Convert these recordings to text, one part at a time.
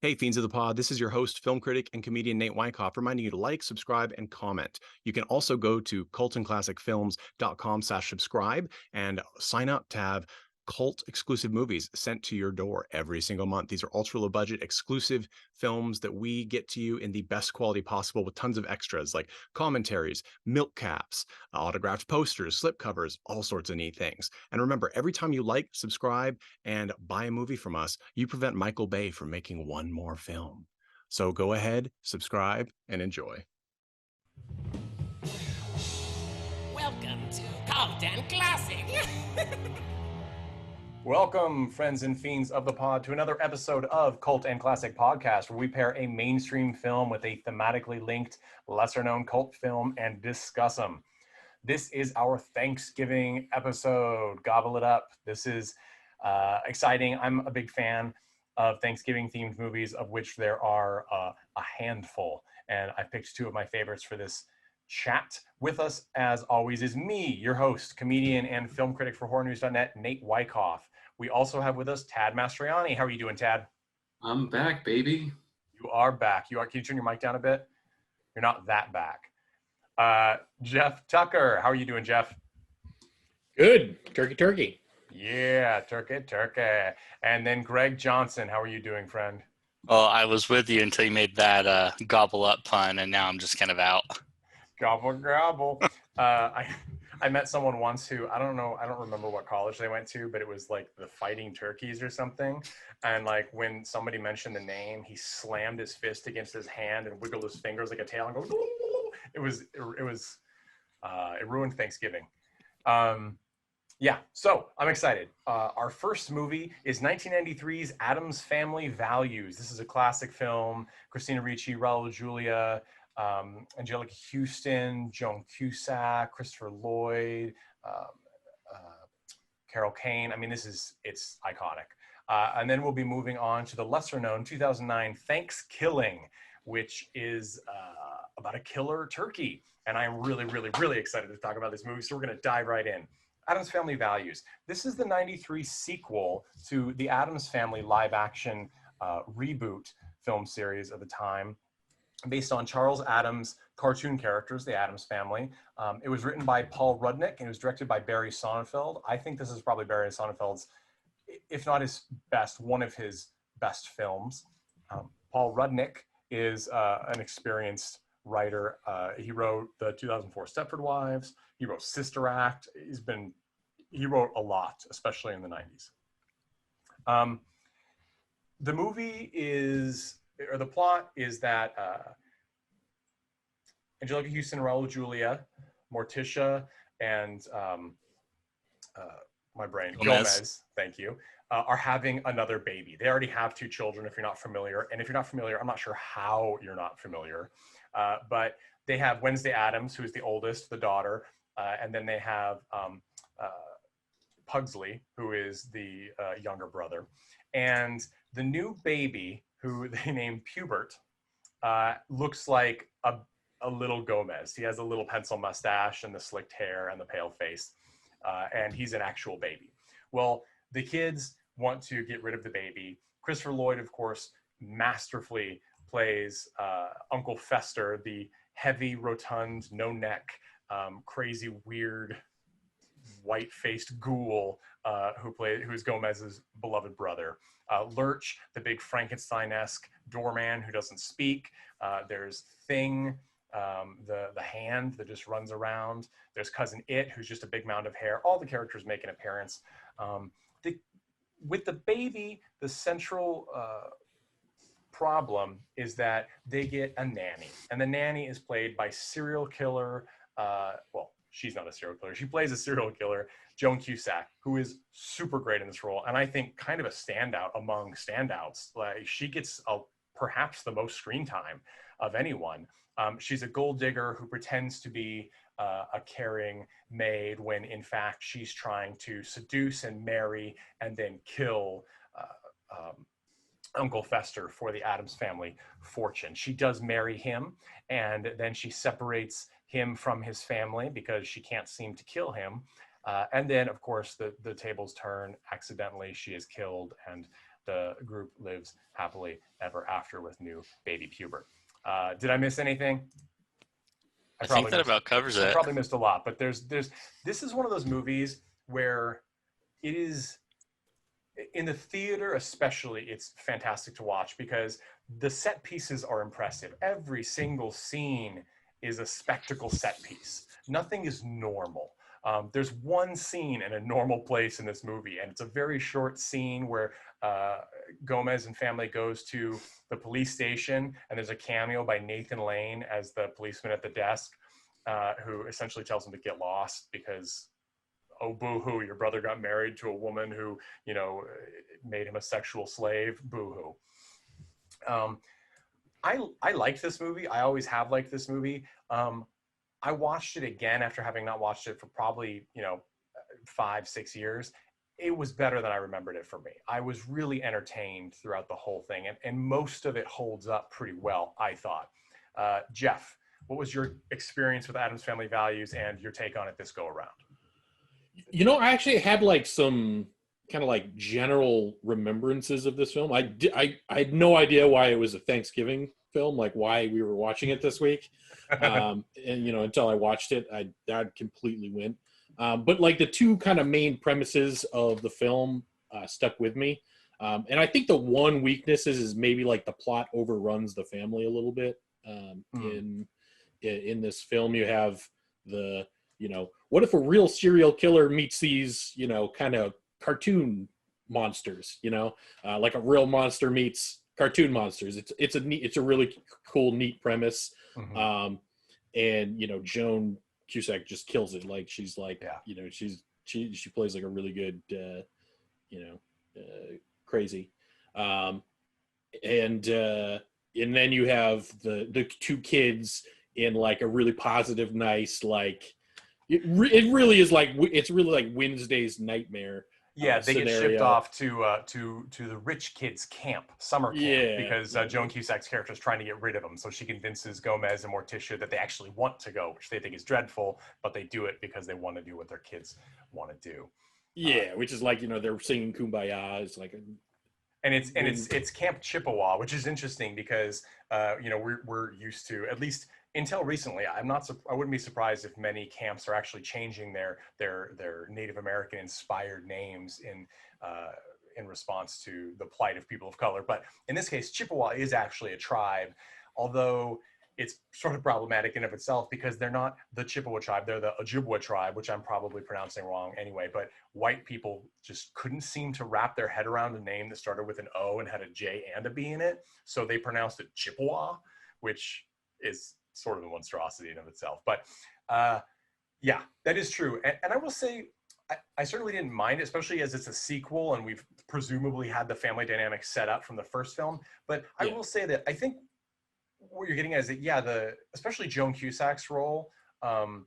Hey, Fiends of the Pod, this is your host, film critic, and comedian Nate Wyckoff, reminding you to like, subscribe, and comment. You can also go to cultandclassicfilms.com/subscribe and sign up to have cult exclusive movies sent to your door every single month. These are ultra low budget exclusive films that we get to you in the best quality possible with tons of extras like commentaries, milk caps, autographed posters, slipcovers, all sorts of neat things. And remember, every time you like, subscribe, and buy a movie from us, you prevent Michael Bay from making one more film. So go ahead, subscribe, and enjoy. Welcome to Cult and Classic. Welcome, friends and fiends of the pod, to another episode of Cult and Classic Podcast, where we pair a mainstream film with a thematically linked, lesser-known cult film and discuss them. This is our Thanksgiving episode. Gobble it up. This is exciting. I'm a big fan of Thanksgiving-themed movies, of which there are a handful, and I picked two of my favorites for this chat. With us, as always, is me, your host, comedian and film critic for HorrorNews.net, Nate Wyckoff. We also have with us Tad Mastroianni. How are you doing, Tad? I'm back, baby. You are back. Can you turn your mic down a bit? You're not that back. Jeff Tucker. How are you doing, Jeff? Good. Turkey. Yeah, turkey. And then Greg Johnson. How are you doing, friend? Well, I was with you until you made that gobble up pun, and now I'm just kind of out. Gobble. I met someone once who, I don't remember what college they went to, but it was like the Fighting Turkeys or something. And like when somebody mentioned the name, he slammed his fist against his hand and wiggled his fingers like a tail and go, it ruined Thanksgiving. Yeah, so I'm excited. Our first movie is 1993's Addams Family Values. This is a classic film. Christina Ricci, Raul Julia, Angelica Houston, Joan Cusack, Christopher Lloyd, Carol Kane. I mean, it's iconic. And then we'll be moving on to the lesser known 2009 THANKSKILLING, which is about a killer turkey. And I'm really, really, really excited to talk about this movie. So we're going to dive right in. Addams Family Values. This is the 93 sequel to the Addams Family live action reboot film series of the time, based on Charles Addams' cartoon characters, the Addams Family. It was written by Paul Rudnick and it was directed by Barry Sonnenfeld. I think this is probably Barry Sonnenfeld's, if not his best, one of his best films. Paul Rudnick is an experienced writer. He wrote the 2004 Stepford Wives. He wrote Sister Act. He wrote a lot, especially in the 90s. The plot is that Angelica Houston, Raul Julia, Morticia, and Gomez, thank you, are having another baby. They already have two children, if you're not familiar. And if you're not familiar, I'm not sure how you're not familiar. But they have Wednesday Addams, who is the oldest, the daughter, and then they have Pugsley, who is the younger brother. And the new baby, who they named Pubert, looks like a little Gomez. He has a little pencil mustache and the slicked hair and the pale face, and he's an actual baby. Well, the kids want to get rid of the baby. Christopher Lloyd, of course, masterfully plays Uncle Fester, the heavy, rotund, no neck, crazy, weird, white-faced ghoul who's Gomez's beloved brother. Lurch, the big Frankenstein-esque doorman who doesn't speak. There's Thing, the hand that just runs around. There's Cousin It, who's just a big mound of hair. All the characters make an appearance. With the baby, the central problem is that they get a nanny. And the nanny is played by serial killer, she's not a serial killer. She plays a serial killer, Joan Cusack, who is super great in this role. And I think kind of a standout among standouts. Like, she gets perhaps the most screen time of anyone. She's a gold digger who pretends to be a caring maid when in fact she's trying to seduce and marry and then kill Uncle Fester for the Addams family fortune. She does marry him, and then she separates him from his family because she can't seem to kill him. And then, of course, the tables turn. Accidentally, she is killed, and the group lives happily ever after with new baby Pubert. Did I miss anything? I think that about covers I it. probably missed a lot, but this is one of those movies where it is, in the theater especially, it's fantastic to watch because the set pieces are impressive. Every single scene is a spectacle set piece. Nothing is normal. There's one scene in a normal place in this movie, and it's a very short scene where Gomez and family goes to the police station, and there's a cameo by Nathan Lane as the policeman at the desk, who essentially tells him to get lost because, oh, boo-hoo, your brother got married to a woman who, you know, made him a sexual slave, boo-hoo. I liked this movie. I always have liked this movie. I watched it again after having not watched it for probably, 5-6 years. It was better than I remembered it for me. I was really entertained throughout the whole thing, and most of it holds up pretty well, I thought. Jeff, what was your experience with Addams Family Values and your take on it this go around? I actually had like some kind of like general remembrances of this film. I had no idea why it was a Thanksgiving film, like why we were watching it this week. And until I watched it, that completely went. But like the two kind of main premises of the film stuck with me. And I think the one weakness is maybe like the plot overruns the family a little bit. In this film, you have the, what if a real serial killer meets these, kind of cartoon monsters, like a real monster meets cartoon monsters. It's a really cool, neat premise. Mm-hmm. And Joan Cusack just kills it. Like she's like, yeah. she plays like a really good, crazy. And then you have the two kids in like a really positive, nice, like it really is like, it's really like Wednesday's nightmare. Yeah, they scenario. get shipped off to the rich kids' camp, summer camp, because Joan Cusack's character is trying to get rid of them. So she convinces Gomez and Morticia that they actually want to go, which they think is dreadful, but they do it because they want to do what their kids want to do. Yeah, which is like, they're singing Kumbaya. It's like it's Camp Chippewa, which is interesting because we're used to, at least until recently, I wouldn't be surprised if many camps are actually changing their Native American inspired names in response to the plight of people of color. But in this case, Chippewa is actually a tribe, although it's sort of problematic in of itself because they're not the Chippewa tribe, they're the Ojibwa tribe, which I'm probably pronouncing wrong anyway, but white people just couldn't seem to wrap their head around a name that started with an O and had a J and a B in it. So they pronounced it Chippewa, which is sort of a monstrosity in of itself. But yeah, that is true. And I will say, I certainly didn't mind it, especially as it's a sequel and we've presumably had the family dynamic set up from the first film. But I will say that I think what you're getting at is that, especially Joan Cusack's role, and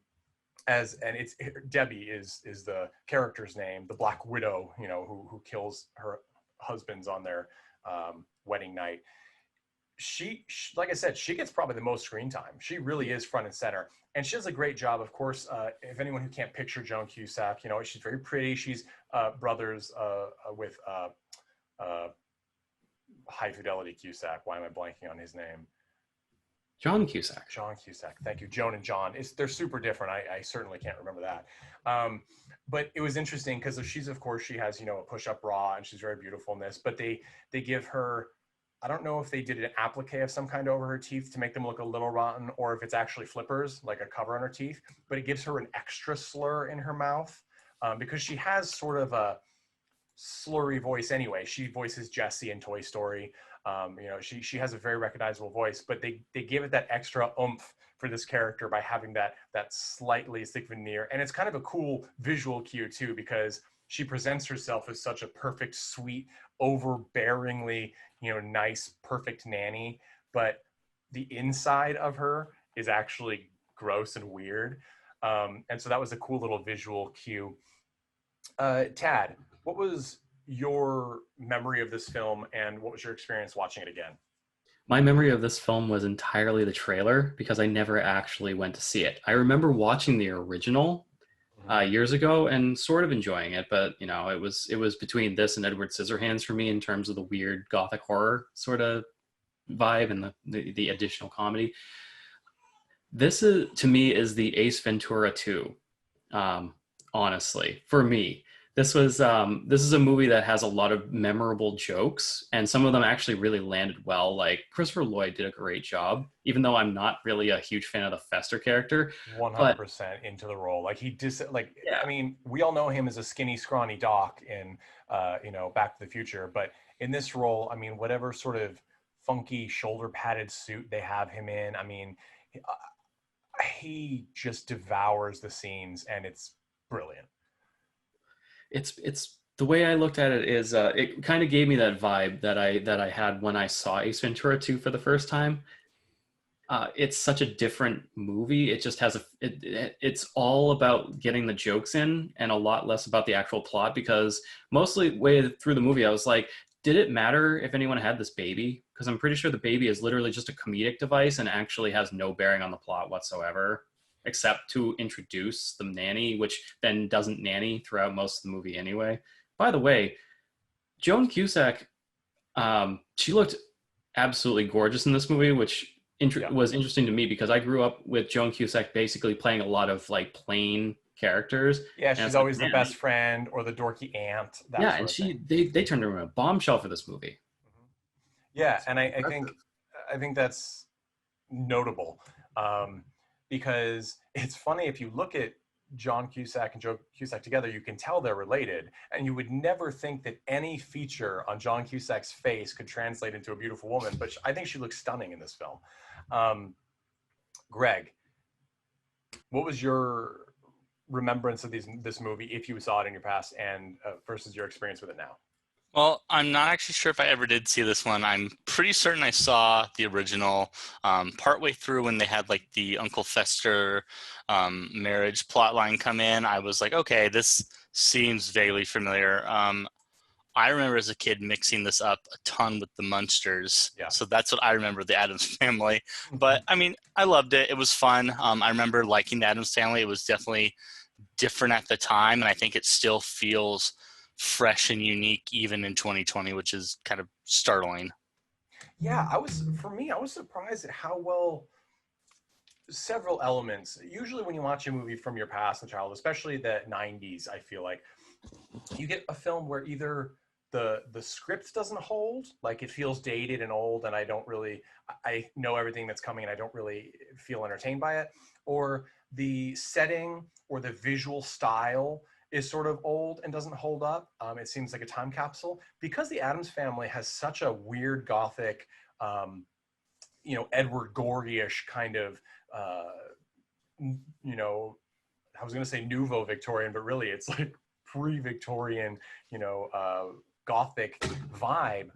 it's Debbie is the character's name, the Black Widow, who kills her husbands on their wedding night. She, like I said, she gets probably the most screen time. She really is front and center. And she does a great job, of course. If anyone who can't picture Joan Cusack, she's very pretty. She's brothers with High Fidelity Cusack. Why am I blanking on his name? John Cusack. John Cusack. Thank you. Joan and John. They're super different. I certainly can't remember that. But it was interesting because she has, a push-up bra and she's very beautiful in this. But they give her, I don't know if they did an applique of some kind over her teeth to make them look a little rotten or if it's actually flippers, like a cover on her teeth. But it gives her an extra slur in her mouth because she has sort of a slurry voice anyway. She voices Jessie in Toy Story. She has a very recognizable voice, but they give it that extra oomph for this character by having that slightly thick veneer. And it's kind of a cool visual cue too, because she presents herself as such a perfect, sweet, overbearingly, nice, perfect nanny, but the inside of her is actually gross and weird. And so that was a cool little visual cue. Tad, what was your memory of this film and what was your experience watching it again? My memory of this film was entirely the trailer because I never actually went to see it. I remember watching the original years ago and sort of enjoying it, but you know, it was between this and Edward Scissorhands for me in terms of the weird gothic horror sort of vibe and the additional comedy. This is, to me, is the Ace Ventura 2. Honestly, for me, this is a movie that has a lot of memorable jokes, and some of them actually really landed well. Like Christopher Lloyd did a great job, even though I'm not really a huge fan of the Fester character. 100% into the role. Like Yeah. I mean, we all know him as a skinny, scrawny doc in, Back to the Future, but in this role, I mean, whatever sort of funky shoulder padded suit they have him in, I mean, he just devours the scenes, and it's brilliant. It's the way I looked at it is it kind of gave me that vibe that I had when I saw Ace Ventura 2 for the first time. It's such a different movie. It just has it's all about getting the jokes in and a lot less about the actual plot, because mostly way through the movie I was like, did it matter if anyone had this baby? Because I'm pretty sure the baby is literally just a comedic device and actually has no bearing on the plot whatsoever, except to introduce the nanny, which then doesn't nanny throughout most of the movie anyway. By the way, Joan Cusack, she looked absolutely gorgeous in this movie, which was interesting to me because I grew up with Joan Cusack basically playing a lot of like plain characters. Yeah, she's always the best friend or the dorky aunt. Yeah, and they turned her into a bombshell for this movie. Yeah, and I think that's notable, because it's funny, if you look at John Cusack and Joe Cusack together, you can tell they're related, and you would never think that any feature on John Cusack's face could translate into a beautiful woman, but I think she looks stunning in this film. Greg, what was your remembrance of this movie, if you saw it in your past, and versus your experience with it now? Well, I'm not actually sure if I ever did see this one. I'm pretty certain I saw the original partway through when they had like the Uncle Fester marriage plotline come in. I was like, okay, this seems vaguely familiar. I remember as a kid mixing this up a ton with the Munsters. Yeah. So that's what I remember, the Addams Family. But I mean, I loved it. It was fun. I remember liking the Addams Family. It was definitely different at the time, and I think it still feels fresh and unique even in 2020, which is kind of startling. Yeah, I was surprised at how well several elements, usually when you watch a movie from your past and childhood, especially the 90s, I feel like you get a film where either the script doesn't hold, like it feels dated and old, and I know everything that's coming and I don't really feel entertained by it, or the setting or the visual style is sort of old and doesn't hold up. It seems like a time capsule. Because the Addams Family has such a weird gothic, Edward Gorey-ish kind of, I was going to say nouveau Victorian, but really it's like pre-Victorian, gothic vibe.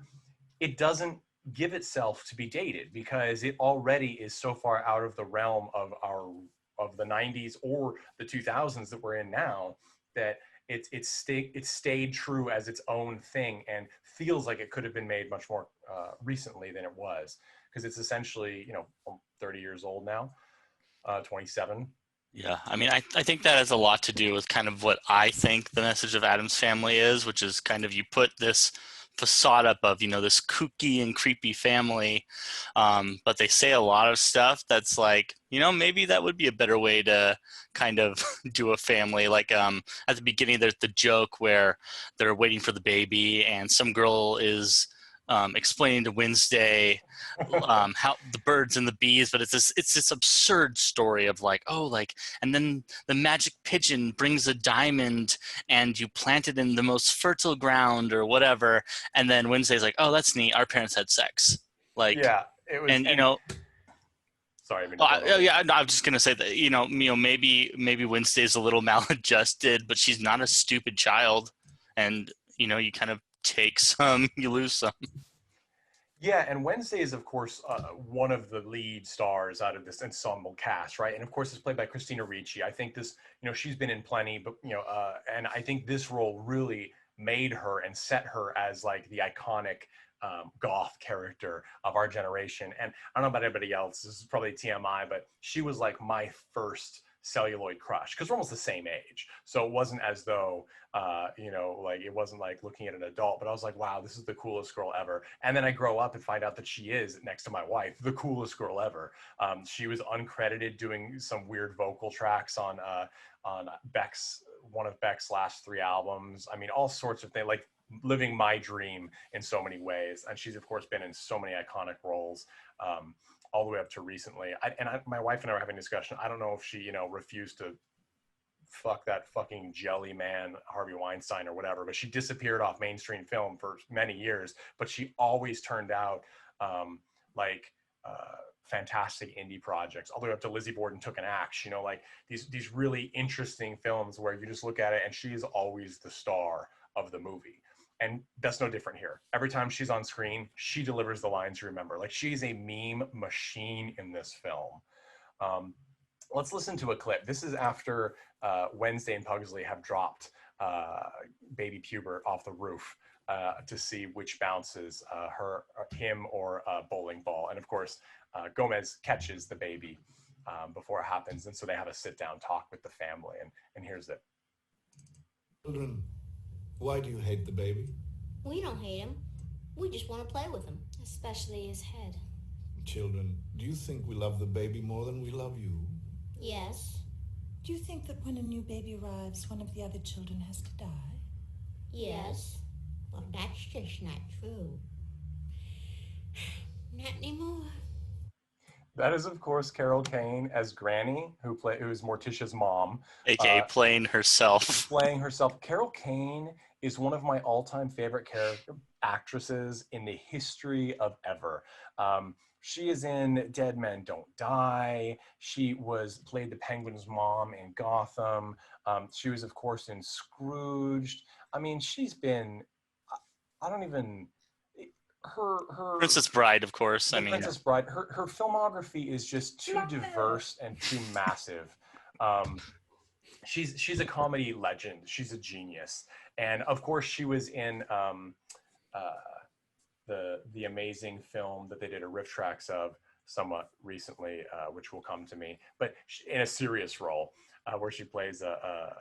It doesn't give itself to be dated because it already is so far out of the realm of the 90s or the 2000s that we're in now, that it stayed true as its own thing and feels like it could have been made much more recently than it was, because it's essentially 30 years old now, 27. Yeah, I mean, I think that has a lot to do with kind of what I think the message of Addams Family is, which is kind of you put this facade up of, this kooky and creepy family, but they say a lot of stuff that's like, maybe that would be a better way to kind of do a family. Like at the beginning, there's the joke where they're waiting for the baby and some girl is explaining to Wednesday how the birds and the bees, but it's this absurd story of like, and then the magic pigeon brings a diamond and you plant it in the most fertile ground or whatever, and then Wednesday's like, oh, that's neat, our parents had sex. Like, yeah, it was, and sorry. I was just gonna say that maybe Wednesday's a little maladjusted, but she's not a stupid child, and you kind of take some, you lose some. Yeah, and Wednesday is, of course, one of the lead stars out of this ensemble cast, right? And of course, it's played by Christina Ricci. I think this, she's been in plenty, but and I think this role really made her and set her as like the iconic goth character of our generation. And I don't know about anybody else, this is probably TMI, but she was like my first celluloid crush, because we're almost the same age. So it wasn't as though, you know, like it wasn't like looking at an adult, but I was like, wow, this is the coolest girl ever. And then I grow up and find out that she is, next to my wife, the coolest girl ever. She was uncredited doing some weird vocal tracks on one of Beck's last 3 albums. I mean, all sorts of things, like living my dream in so many ways. And she's of course been in so many iconic roles, all the way up to recently. My wife and I were having a discussion. I don't know if she, you know, refused to fuck that fucking jelly man Harvey Weinstein or whatever, but she disappeared off mainstream film for many years, but she always turned out fantastic indie projects, all the way up to Lizzie Borden Took an Axe, you know, like these really interesting films where you just look at it and she is always the star of the movie. And that's no different here. Every time she's on screen, she delivers the lines you remember. Like, she's a meme machine in this film. Let's listen to a clip. This is after Wednesday and Pugsley have dropped baby Pubert off the roof to see which bounces, him or a bowling ball. And of course, Gomez catches the baby before it happens. And so they have a sit down talk with the family. And here's it. Children, why do you hate the baby? We don't hate him. We just want to play with him, especially his head. Children, do you think we love the baby more than we love you? Yes. Do you think that when a new baby arrives, one of the other children has to die? Yes. Well, that's just not true. Not anymore. That is, of course, Carol Kane as Granny, who is Morticia's mom. AKA playing herself. Playing herself. Carol Kane is one of my all-time favorite actresses in the history of ever. She is in Dead Men Don't Die. She played the Penguin's mom in Gotham. She was, of course, in Scrooged. I mean, she's been, I don't even, her Princess Bride, of course. I mean, Princess Bride. Her filmography is just too diverse and too massive. She's a comedy legend. She's a genius. And of course, she was in the amazing film that they did a riff tracks of somewhat recently, which will come to me, but in a serious role where she plays a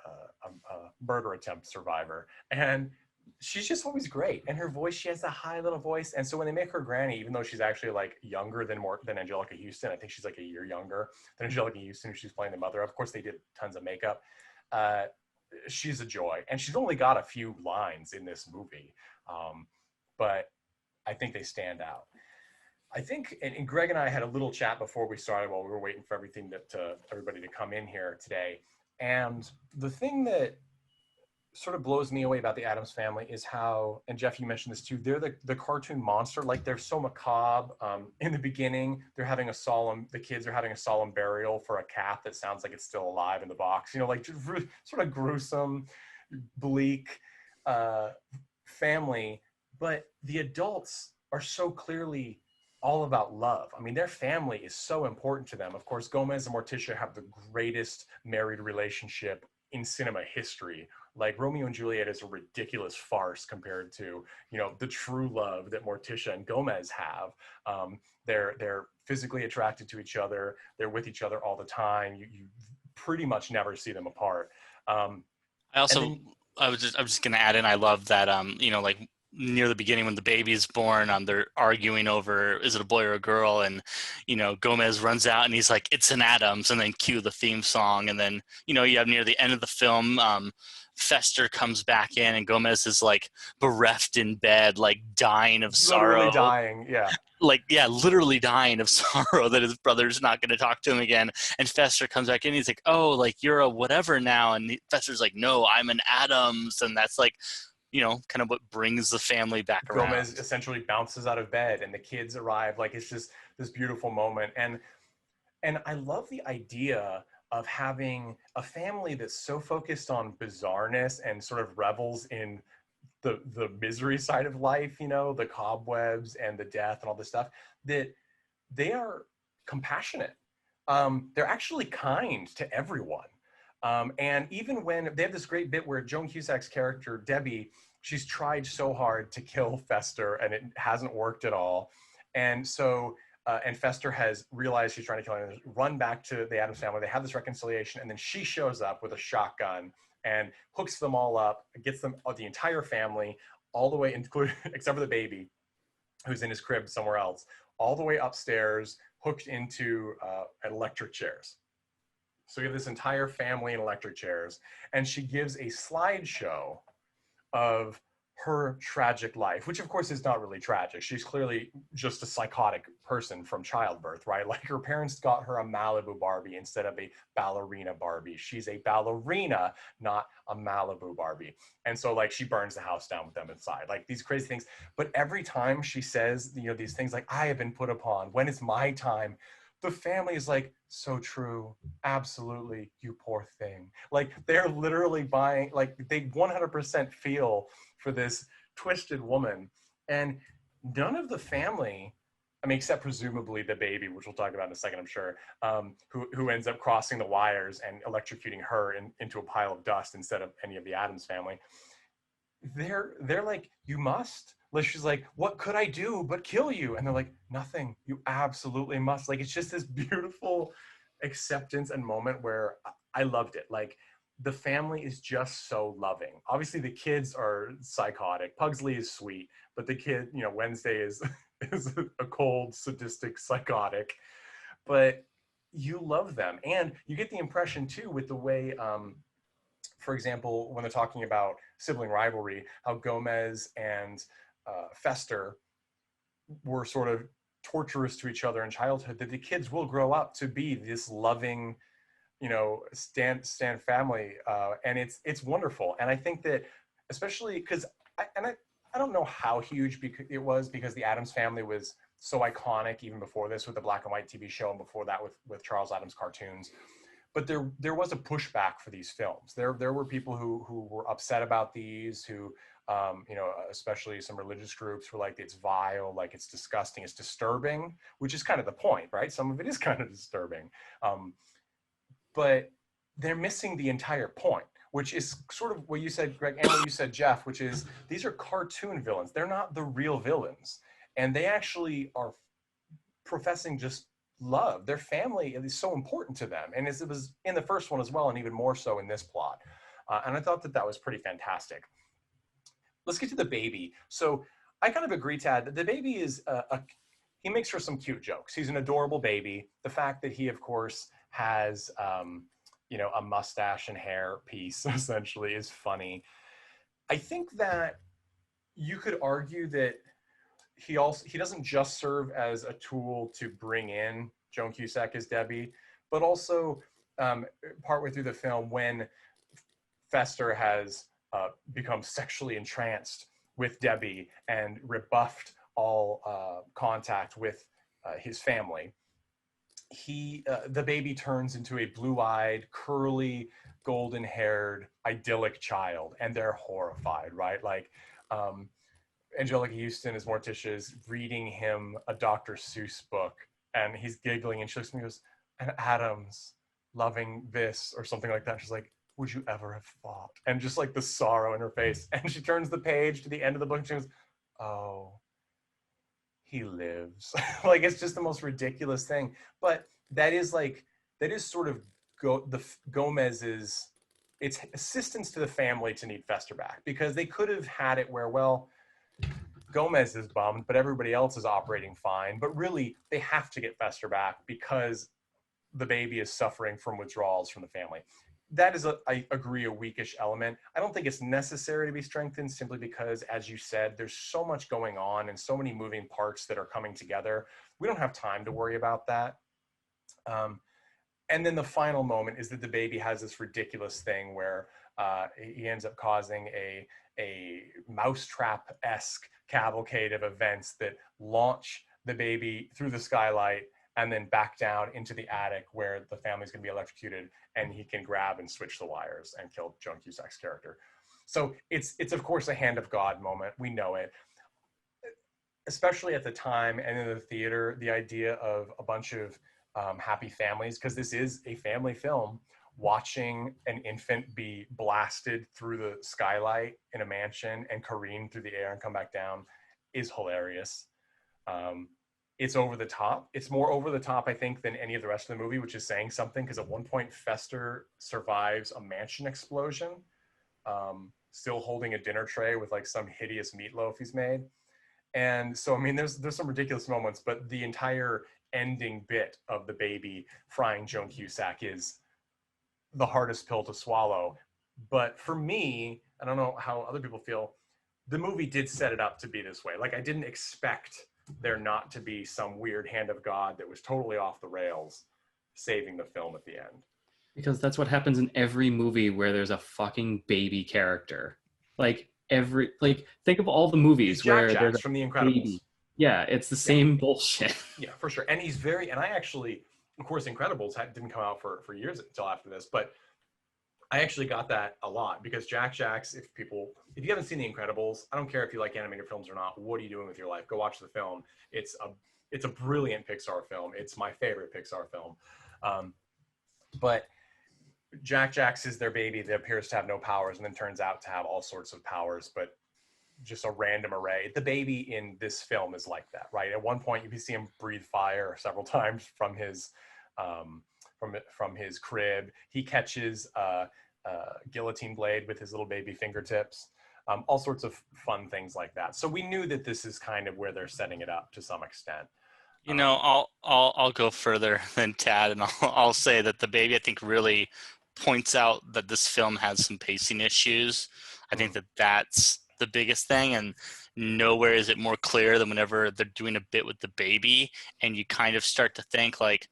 murder attempt survivor. And she's just always great. And her voice, she has a high little voice. And so when they make her Granny, even though she's actually like younger than Angelica Houston, I think she's like a year younger than Angelica Houston, who she's playing the mother. Of course, they did tons of makeup. She's a joy. And she's only got a few lines in this movie. But I think they stand out. I think, and Greg and I had a little chat before we started while we were waiting for everybody to come in here today. And the thing that sort of blows me away about the Addams Family is how, and Jeff, you mentioned this too, they're the cartoon monster. Like, they're so macabre. In the beginning, the kids are having a solemn burial for a cat that sounds like it's still alive in the box. You know, like, sort of gruesome, bleak family. But the adults are so clearly all about love. I mean, their family is so important to them. Of course, Gomez and Morticia have the greatest married relationship in cinema history. Like, Romeo and Juliet is a ridiculous farce compared to, you know, the true love that Morticia and Gomez have. They're physically attracted to each other. They're with each other all the time. You pretty much never see them apart. I was just going to add in, I love that, you know, like, near the beginning when the baby is born, they're arguing over, is it a boy or a girl? And, you know, Gomez runs out and he's like, it's an Addams, and then cue the theme song. And then, you know, you have near the end of the film, Fester comes back in and Gomez is like bereft in bed, like dying of sorrow. Literally dying, yeah. Like, yeah, literally dying of sorrow that his brother's not going to talk to him again. And Fester comes back in, he's like, oh, like, you're a whatever now. And Fester's like, no, I'm an Addams. And that's like, you know, kind of what brings the family back around. Gomez essentially bounces out of bed and the kids arrive. Like, it's just this beautiful moment. And I love the idea of having a family that's so focused on bizarreness and sort of revels in the misery side of life, you know, the cobwebs and the death and all this stuff, that they are compassionate. They're actually kind to everyone. And even when they have this great bit where Joan Cusack's character, Debbie, she's tried so hard to kill Fester and it hasn't worked at all. And so and Fester has realized she's trying to kill him, run back to the Addams family. They have this reconciliation, and then she shows up with a shotgun and hooks them all up, gets them, the entire family, all the way, including, except for the baby, who's in his crib somewhere else, all the way upstairs, hooked into electric chairs. So you have this entire family in electric chairs, and she gives a slideshow of her tragic life, which of course is not really tragic. She's clearly just a psychotic person from childbirth, right? Like her parents got her a Malibu Barbie instead of a ballerina Barbie. She's a ballerina, not a Malibu Barbie. And so like she burns the house down with them inside, like these crazy things. But every time she says, you know, these things like, I have been put upon, when is my time? The family is like, so true, absolutely, you poor thing. Like they're literally buying, like they 100% feel for this twisted woman. And none of the family, I mean, except presumably the baby, which we'll talk about in a second, I'm sure, who ends up crossing the wires and electrocuting her into a pile of dust instead of any of the Addams family. They're like, you must. Like, she's like, what could I do but kill you? And they're like, nothing, you absolutely must. Like, it's just this beautiful acceptance and moment where I loved it. Like, the family is just so loving. Obviously, the kids are psychotic. Pugsley is sweet, but the kid, you know, Wednesday is a cold, sadistic, psychotic. But you love them. And you get the impression, too, with the way, for example, when they're talking about sibling rivalry, how Gomez and Fester were sort of torturous to each other in childhood, that the kids will grow up to be this loving, you know, Stan family, and it's wonderful. And I think that, especially because I don't know how huge it was, because the Addams Family was so iconic even before this with the black and white TV show, and before that with Charles Addams cartoons. But there was a pushback for these films. There were people who were upset about these, who you know, especially some religious groups were like, it's vile, like it's disgusting, it's disturbing, which is kind of the point, right? Some of it is kind of disturbing. But they're missing the entire point, which is sort of what you said, Greg, and what you said, Jeff, which is these are cartoon villains. They're not the real villains. And they actually are professing just love. Their family is so important to them. And as it was in the first one as well, and even more so in this plot. And I thought that was pretty fantastic. Let's get to the baby. So I kind of agree, Tad, that the baby is, he makes for some cute jokes. He's an adorable baby. The fact that he, of course, has, you know, a mustache and hair piece, essentially, is funny. I think that you could argue that he doesn't just serve as a tool to bring in Joan Cusack as Debbie, but also partway through the film, when Fester has become sexually entranced with Debbie and rebuffed all contact with his family, the baby turns into a blue-eyed, curly, golden-haired, idyllic child, and they're horrified, right? Like, Angelica Houston as Morticia is reading him a Dr. Seuss book, and he's giggling, and she looks at me and goes, and Addams loving this, or something like that. She's like, would you ever have thought? And just like the sorrow in her face. And she turns the page to the end of the book, and she goes, oh, he lives. Like, it's just the most ridiculous thing. But that is sort of Gomez's, it's assistance to the family to need Fester back, because they could have had it where, well, Gomez is bummed, but everybody else is operating fine. But really, they have to get Fester back because the baby is suffering from withdrawals from the family. That is, I agree, a weakish element. I don't think it's necessary to be strengthened, simply because, as you said, there's so much going on and so many moving parts that are coming together. We don't have time to worry about that. And then the final moment is that the baby has this ridiculous thing where he ends up causing a mousetrap-esque cavalcade of events that launch the baby through the skylight and then back down into the attic, where the family's going to be electrocuted, and he can grab and switch the wires and kill Joan Cusack's character. So it's of course a hand of God moment. We know it, especially at the time and in the theater. The idea of a bunch of happy families, because this is a family film, watching an infant be blasted through the skylight in a mansion and careen through the air and come back down is hilarious. it's over the top. It's more over the top, I think, than any of the rest of the movie, which is saying something, because at one point Fester survives a mansion explosion, still holding a dinner tray with like some hideous meatloaf he's made. And so, I mean, there's some ridiculous moments, but the entire ending bit of the baby frying Joan Cusack is the hardest pill to swallow. But for me, I don't know how other people feel, the movie did set it up to be this way. Like, I didn't expect there not to be some weird hand of God that was totally off the rails saving the film at the end. Because that's what happens in every movie where there's a fucking baby character. Like think of all the movies where there's from The Incredibles. Baby. Yeah, it's the same bullshit. Yeah, for sure. And he's very, and I actually, of course, Incredibles didn't come out for years until after this, but I actually got that a lot because Jack's, if you haven't seen The Incredibles, I don't care if you like animated films or not, what are you doing with your life? Go watch the film. It's a brilliant Pixar film. It's my favorite Pixar film. But Jack's is their baby that appears to have no powers and then turns out to have all sorts of powers, but just a random array. The baby in this film is like that, right? At one point you can see him breathe fire several times from his crib. He catches a guillotine blade with his little baby fingertips. All sorts of fun things like that. So we knew that this is kind of where they're setting it up to some extent. You know, I'll go further than Tad, and I'll say that the baby, I think, really points out that this film has some pacing issues. I think that's the biggest thing, and nowhere is it more clear than whenever they're doing a bit with the baby, and you kind of start to think, like,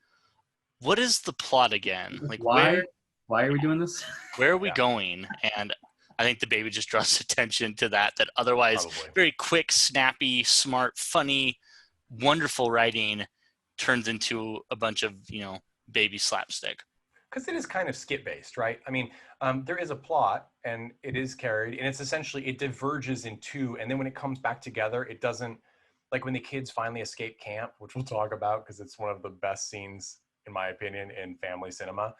what is the plot again? Like, why are we doing this? Where are we going? And I think the baby just draws attention to that otherwise very quick, snappy, smart, funny, wonderful writing turns into a bunch of, baby slapstick. Because it is kind of skit based, right? I mean, there is a plot and it is carried, and it's essentially, it diverges in two, and then when it comes back together, it doesn't, like when the kids finally escape camp, which we'll talk about because it's one of the best scenes, in my opinion, in family cinema.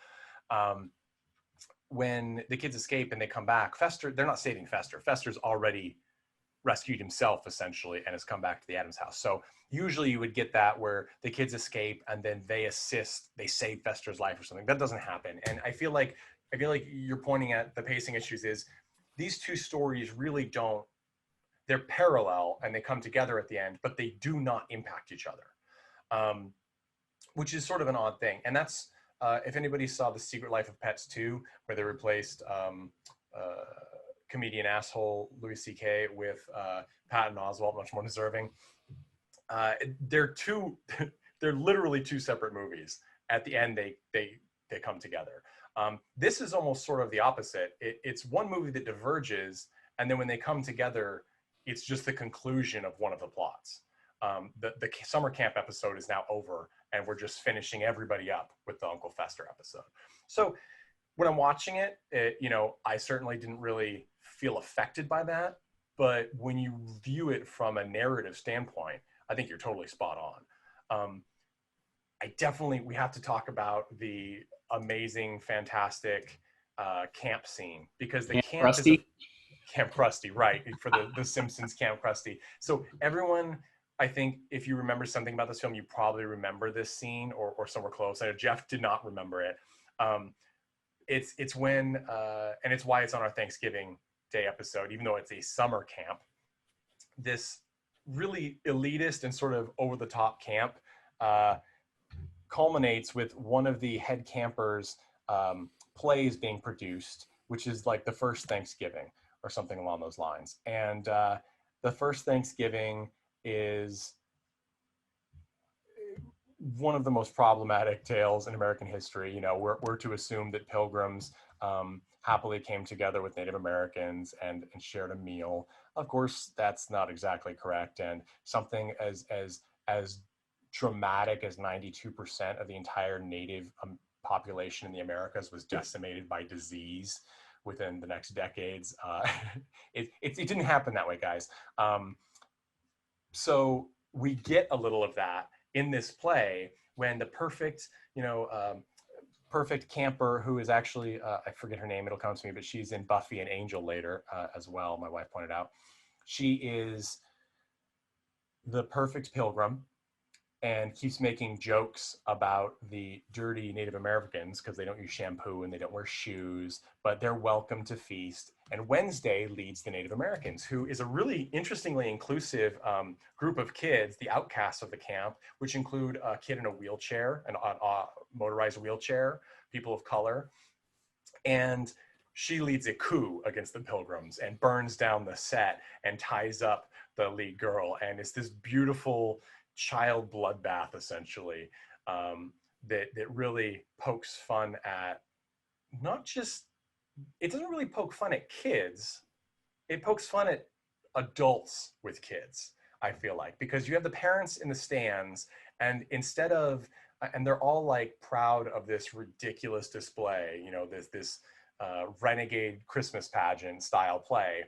When the kids escape and they come back, Fester, they're not saving Fester. Fester's already rescued himself essentially and has come back to the Addams house. So usually you would get that where the kids escape and then they save Fester's life or something. That doesn't happen. And I feel like you're pointing at the pacing issues is these two stories really don't, they're parallel and they come together at the end, but they do not impact each other, which is sort of an odd thing. And that's, if anybody saw The Secret Life of Pets 2, where they replaced comedian asshole Louis C.K. with Patton Oswalt, much more deserving. They're literally two separate movies. At the end, they come together. This is almost sort of the opposite. It's one movie that diverges, and then when they come together, it's just the conclusion of one of the plots. The summer camp episode is now over, and we're just finishing everybody up with the Uncle Fester episode. So when I'm watching it, I certainly didn't really feel affected by that. But when you view it from a narrative standpoint, I think you're totally spot on. We have to talk about the amazing, fantastic camp scene, because the camp Krusty? is Camp Krusty, right, for the Simpsons Camp Krusty. So everyone, I think if you remember something about this film, you probably remember this scene or somewhere close. I know Jeff did not remember it. It's when, and it's why it's on our Thanksgiving Day episode, even though it's a summer camp, this really elitist and sort of over-the-top camp culminates with one of the head campers' plays being produced, which is like the first Thanksgiving or something along those lines. And the first Thanksgiving is one of the most problematic tales in American history. We're to assume that Pilgrims happily came together with Native Americans and shared a meal. Of course, that's not exactly correct. And something as dramatic as 92% of the entire Native population in the Americas was decimated by disease within the next decades. It didn't happen that way, guys. So we get a little of that in this play when the perfect camper, who is actually, I forget her name, it'll come to me, but she's in Buffy and Angel later as well, my wife pointed out. She is the perfect pilgrim, and keeps making jokes about the dirty Native Americans because they don't use shampoo and they don't wear shoes, but they're welcome to feast. And Wednesday leads the Native Americans, who is a really interestingly inclusive group of kids, the outcasts of the camp, which include a kid in a wheelchair, a motorized wheelchair, people of color. And she leads a coup against the Pilgrims and burns down the set and ties up the lead girl. And it's this beautiful child bloodbath, essentially, that really pokes fun at not just, it doesn't really poke fun at kids, it pokes fun at adults with kids, I feel like, because you have the parents in the stands, and instead of, and they're all like proud of this ridiculous display, you know, this renegade Christmas pageant style play.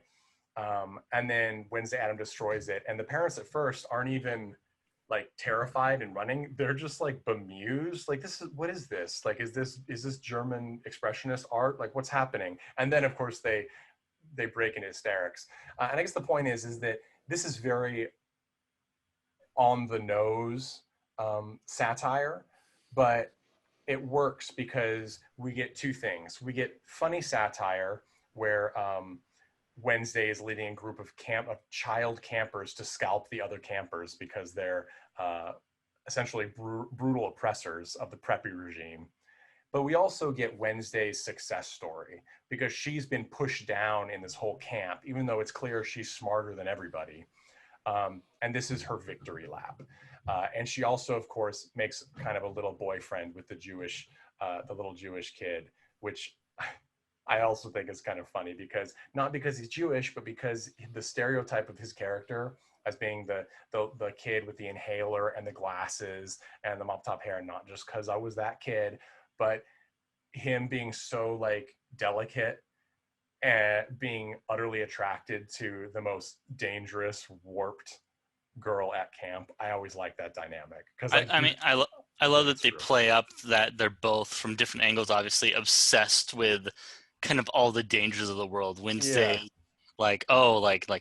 And then Wednesday Adam destroys it. And the parents at first aren't even like terrified and running. They're just like bemused. Like, what is this? Like, is this German expressionist art? Like, what's happening? And then of course they break into hysterics. And I guess the point is that this is very on the nose satire, but it works because we get two things. We get funny satire where Wednesday is leading a group of child campers to scalp the other campers because they're essentially brutal oppressors of the preppy regime. But we also get Wednesday's success story because she's been pushed down in this whole camp, even though it's clear she's smarter than everybody. And this is her victory lap. And she also, of course, makes kind of a little boyfriend with the little Jewish kid, which I also think is kind of funny because not because he's Jewish, but because the stereotype of his character as being the kid with the inhaler and the glasses and the mop top hair, not just because I was that kid, but him being so like delicate and being utterly attracted to the most dangerous, warped girl at camp. I always like that dynamic because I love that they play up that they're both from different angles, obviously obsessed with kind of all the dangers of the world. Wednesday, like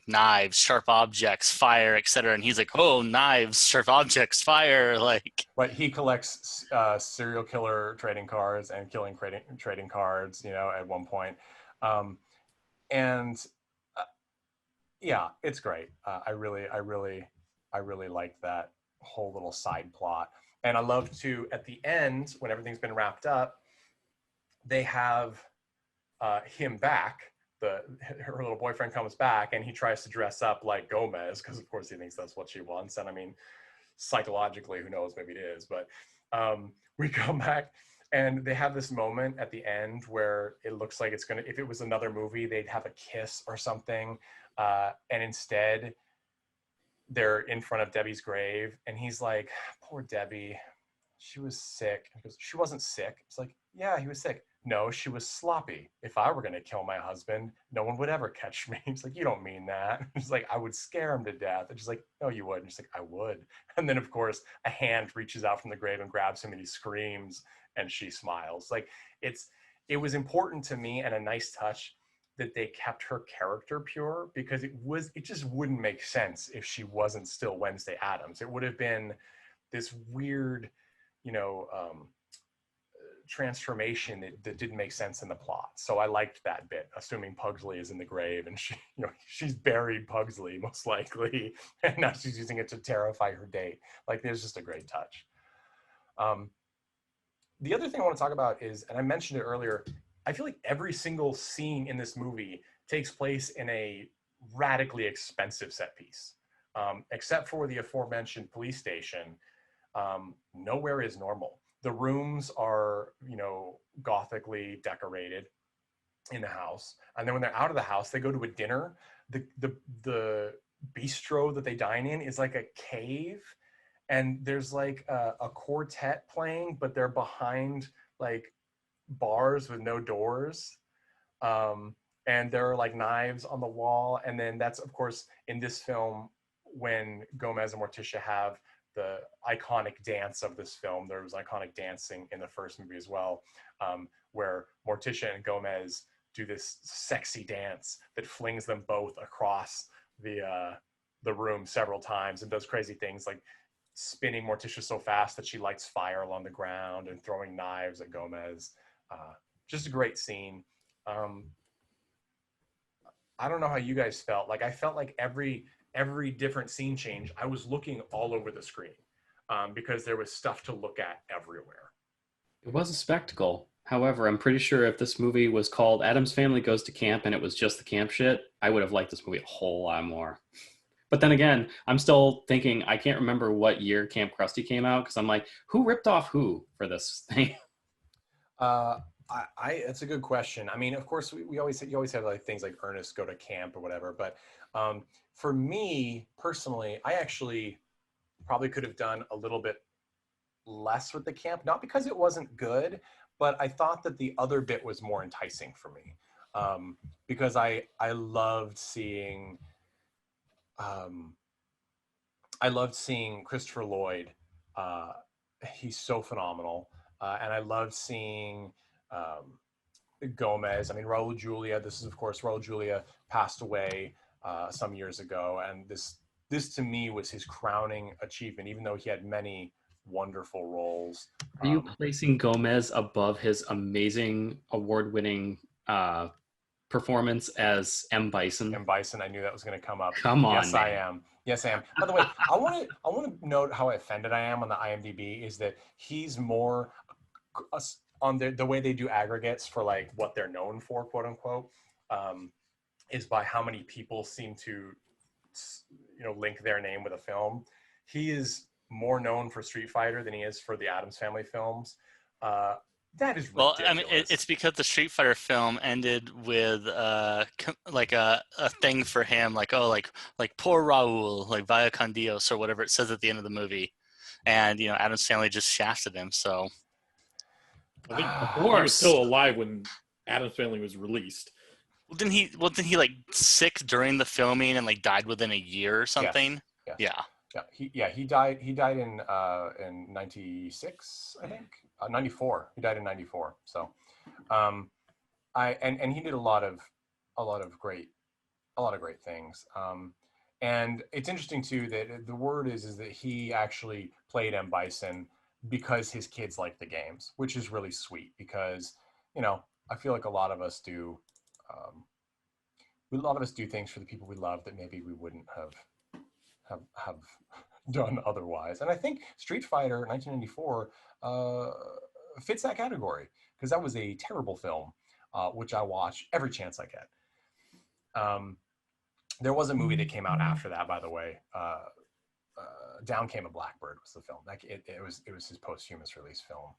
knives, sharp objects, fire, etc., and he's like, oh, knives, sharp objects, fire, like. But he collects serial killer trading cards and killing trading cards, you know, at one point. Yeah, it's great. I really liked that whole little side plot. And I love to, at the end, when everything's been wrapped up, they have him back. Her little boyfriend comes back and he tries to dress up like Gomez because of course he thinks that's what she wants. And I mean, psychologically, who knows, maybe it is. But we come back and they have this moment at the end where it looks like it's gonna, if it was another movie, they'd have a kiss or something. And instead, they're in front of Debbie's grave and he's like, poor Debbie, she was sick. He goes, she wasn't sick. It's like, yeah, he was sick. No, she was sloppy. If I were going to kill my husband, no one would ever catch me. He's like, you don't mean that. He's like, I would scare him to death. And she's like, no, you wouldn't. She's like, I would. And then of course a hand reaches out from the grave and grabs him and he screams and she smiles. Like it was important to me and a nice touch that they kept her character pure because it just wouldn't make sense if she wasn't still Wednesday Addams. It would have been this weird, transformation that didn't make sense in the plot. So I liked that bit, assuming Pugsley is in the grave and she's buried Pugsley most likely, and now she's using it to terrify her date. Like, there's just a great touch. The other thing I want to talk about is, and I mentioned it earlier, I feel like every single scene in this movie takes place in a radically expensive set piece. Except for the aforementioned police station, nowhere is normal. The rooms are, gothically decorated in the house. And then when they're out of the house, they go to a dinner. The bistro that they dine in is like a cave. And there's like a quartet playing, but they're behind like bars with no doors. And there are like knives on the wall. And then that's, of course, in this film, when Gomez and Morticia have the iconic dance of this film. There was iconic dancing in the first movie as well, where Morticia and Gomez do this sexy dance that flings them both across the room several times and does crazy things. Like, spinning Morticia so fast that she lights fire along the ground and throwing knives at Gomez. Just a great scene. I don't know how you guys felt. Like I felt like every different scene change, I was looking all over the screen because there was stuff to look at everywhere. It was a spectacle. However, I'm pretty sure if this movie was called Addams Family Goes to Camp and it was just the camp shit, I would have liked this movie a whole lot more. But then again, I'm still thinking, I can't remember what year Camp Krusty came out, because I'm like, who ripped off who for this thing? It's a good question. I mean, of course, you always have like things like Ernest Go to Camp or whatever. But for me personally, I actually probably could have done a little bit less with the camp, not because it wasn't good, but I thought that the other bit was more enticing for me, because I loved seeing Christopher Lloyd. He's so phenomenal, and I loved seeing Gomez. I mean, Raul Julia. This is, of course, Raul Julia passed away some years ago, and this to me was his crowning achievement, even though he had many wonderful roles. Are you placing Gomez above his amazing award-winning performance as M. Bison? M. Bison, I knew that was going to come up. Come on, yes, man. I am. Yes, I am. By the way, I want to note how offended I am on the IMDb is that he's more on the way they do aggregates for like what they're known for, quote unquote, is by how many people seem to, link their name with a film. He is more known for Street Fighter than he is for the Addams Family films. That is ridiculous. Well, I mean, it's because the Street Fighter film ended with like a thing for him, like poor Raul, like Vaya con Dios, or whatever it says at the end of the movie, and Addams Family just shafted him. So I think he was still alive when Addams Family was released. Well, didn't he like sick during the filming and like died within a year or something? Yes. Yeah. He died in 96, I think. 94. He died in 94. So, and he did a lot of great things. And it's interesting too that the word is that he actually played M. Bison because his kids like the games, which is really sweet because, I feel like a lot of us do things for the people we love that maybe we wouldn't have done otherwise. And I think Street Fighter 1994 fits that category because that was a terrible film, which I watch every chance I get. There was a movie that came out after that, by the way. Down Came a Blackbird was the film. It was his posthumous release film.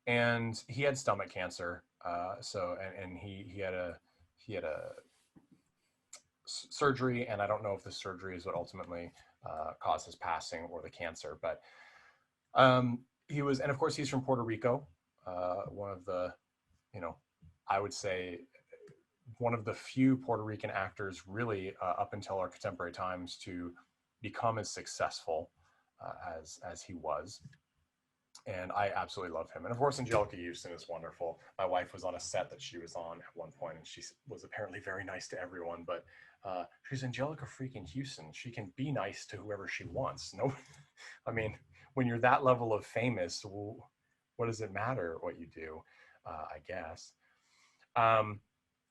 And he had stomach cancer. And he had a surgery, and I don't know if the surgery is what ultimately caused his passing or the cancer, but he was, and of course he's from Puerto Rico, one of the, I would say one of the few Puerto Rican actors really up until our contemporary times to become as successful as he was. And I absolutely love him. And of course, Angelica Houston is wonderful. My wife was on a set that she was on at one point, and she was apparently very nice to everyone, but she's Angelica freaking Houston. She can be nice to whoever she wants. No, I mean, when you're that level of famous, what does it matter what you do, I guess.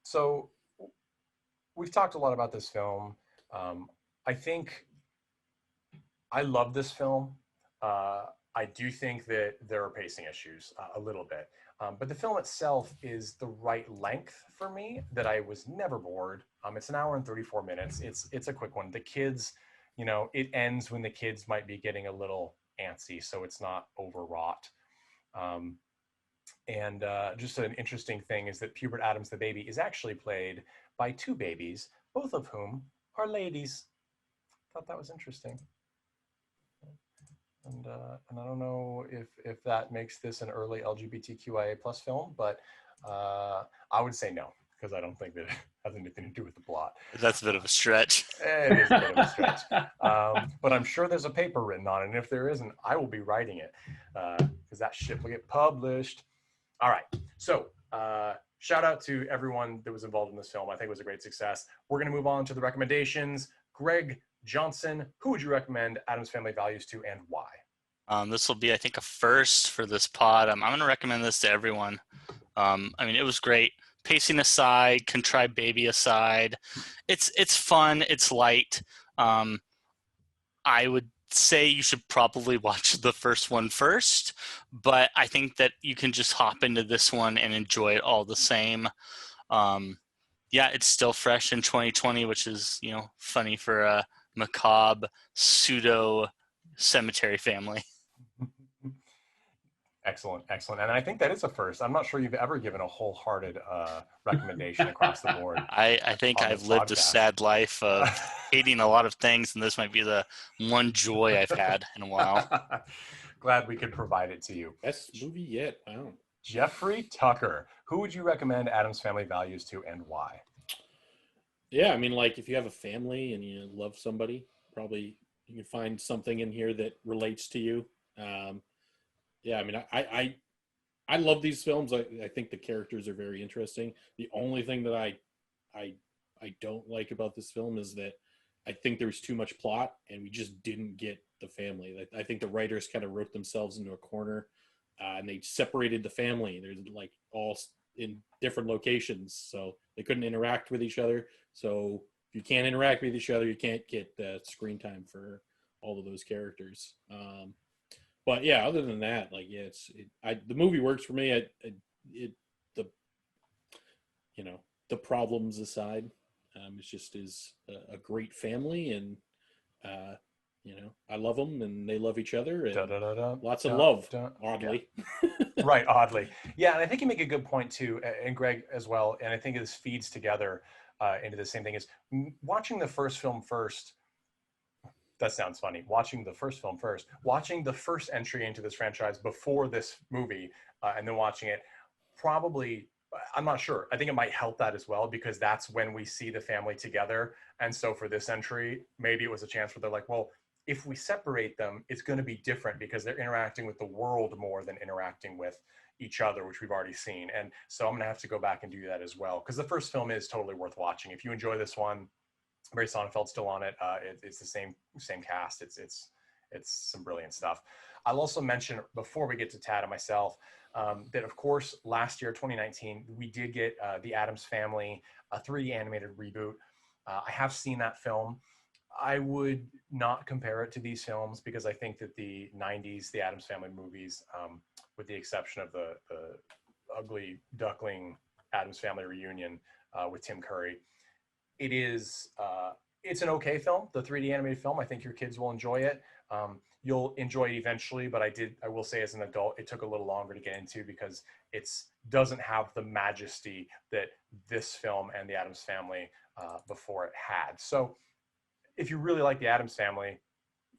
So we've talked a lot about this film. I think I love this film. I do think that there are pacing issues a little bit, but the film itself is the right length for me, that I was never bored. It's an hour and 34 minutes. It's a quick one. The kids, it ends when the kids might be getting a little antsy, so it's not overwrought. And just an interesting thing is that Pubert Addams, the baby, is actually played by two babies, both of whom are ladies. Thought that was interesting. And I don't know if that makes this an early LGBTQIA plus film, but I would say no, because I don't think that it has anything to do with the plot. That's a bit of a stretch. It is a bit of a stretch. But I'm sure there's a paper written on it, and if there isn't, I will be writing it, because that shit will get published. All right, so shout out to everyone that was involved in this film. I think it was a great success. We're going to move on to the recommendations. Greg, Johnson, who would you recommend Addams Family Values to and why? This will be, I think, a first for this pod. I'm going to recommend this to everyone. I mean, it was great. Pacing aside, contrived baby aside, it's fun. It's light. I would say you should probably watch the first one first, but I think that you can just hop into this one and enjoy it all the same. Yeah, it's still fresh in 2020, which is, funny for a macabre pseudo cemetery family. Excellent. And I think that is a first. I'm not sure you've ever given a wholehearted recommendation across the board. I think I've lived a sad life of hating a lot of things, and this might be the one joy I've had in a while. Glad we could provide it to you. Best movie yet. Wow. Jeffrey Tucker, who would you recommend Addams Family Values to and why? Yeah, I mean, like if you have a family and you love somebody, probably you can find something in here that relates to you. Yeah, I mean, I love these films. I think the characters are very interesting. The only thing that I don't like about this film is that I think there was too much plot and we just didn't get the family. I think the writers kind of wrote themselves into a corner and they separated the family. They're like all in different locations, so they couldn't interact with each other. So if you can't interact with each other, you can't get screen time for all of those characters. But yeah, other than that, like, yeah, the movie works for me. The problems aside, it just is a great family, and I love them, and they love each other, and lots of love. Oddly, yeah. Right, oddly, yeah. And I think you make a good point too, and Greg as well. And I think this feeds together into the same thing as watching the first film first. That sounds funny. Watching the first film first, watching the first entry into this franchise before this movie, and then watching it, probably, I'm not sure. I think it might help that as well, because that's when we see the family together. And so for this entry, maybe it was a chance where they're like, well, if we separate them, it's going to be different because they're interacting with the world more than interacting with each other, which we've already seen. And so I'm going to have to go back and do that as well, because the first film is totally worth watching. If you enjoy this one, Barry Sonnenfeld's still on it. It's the same cast. It's some brilliant stuff. I'll also mention before we get to Tad and myself that, of course, last year, 2019, we did get the Addams Family, a 3D animated reboot. I have seen that film. I would not compare it to these films because I think that the 90s, the Addams Family movies, with the exception of the ugly duckling Addams Family reunion with Tim Curry, it's an okay film, the 3D animated film. I think your kids will enjoy it. You'll enjoy it eventually, but I will say as an adult, it took a little longer to get into because it doesn't have the majesty that this film and the Addams Family before it had. So if you really like the Addams Family,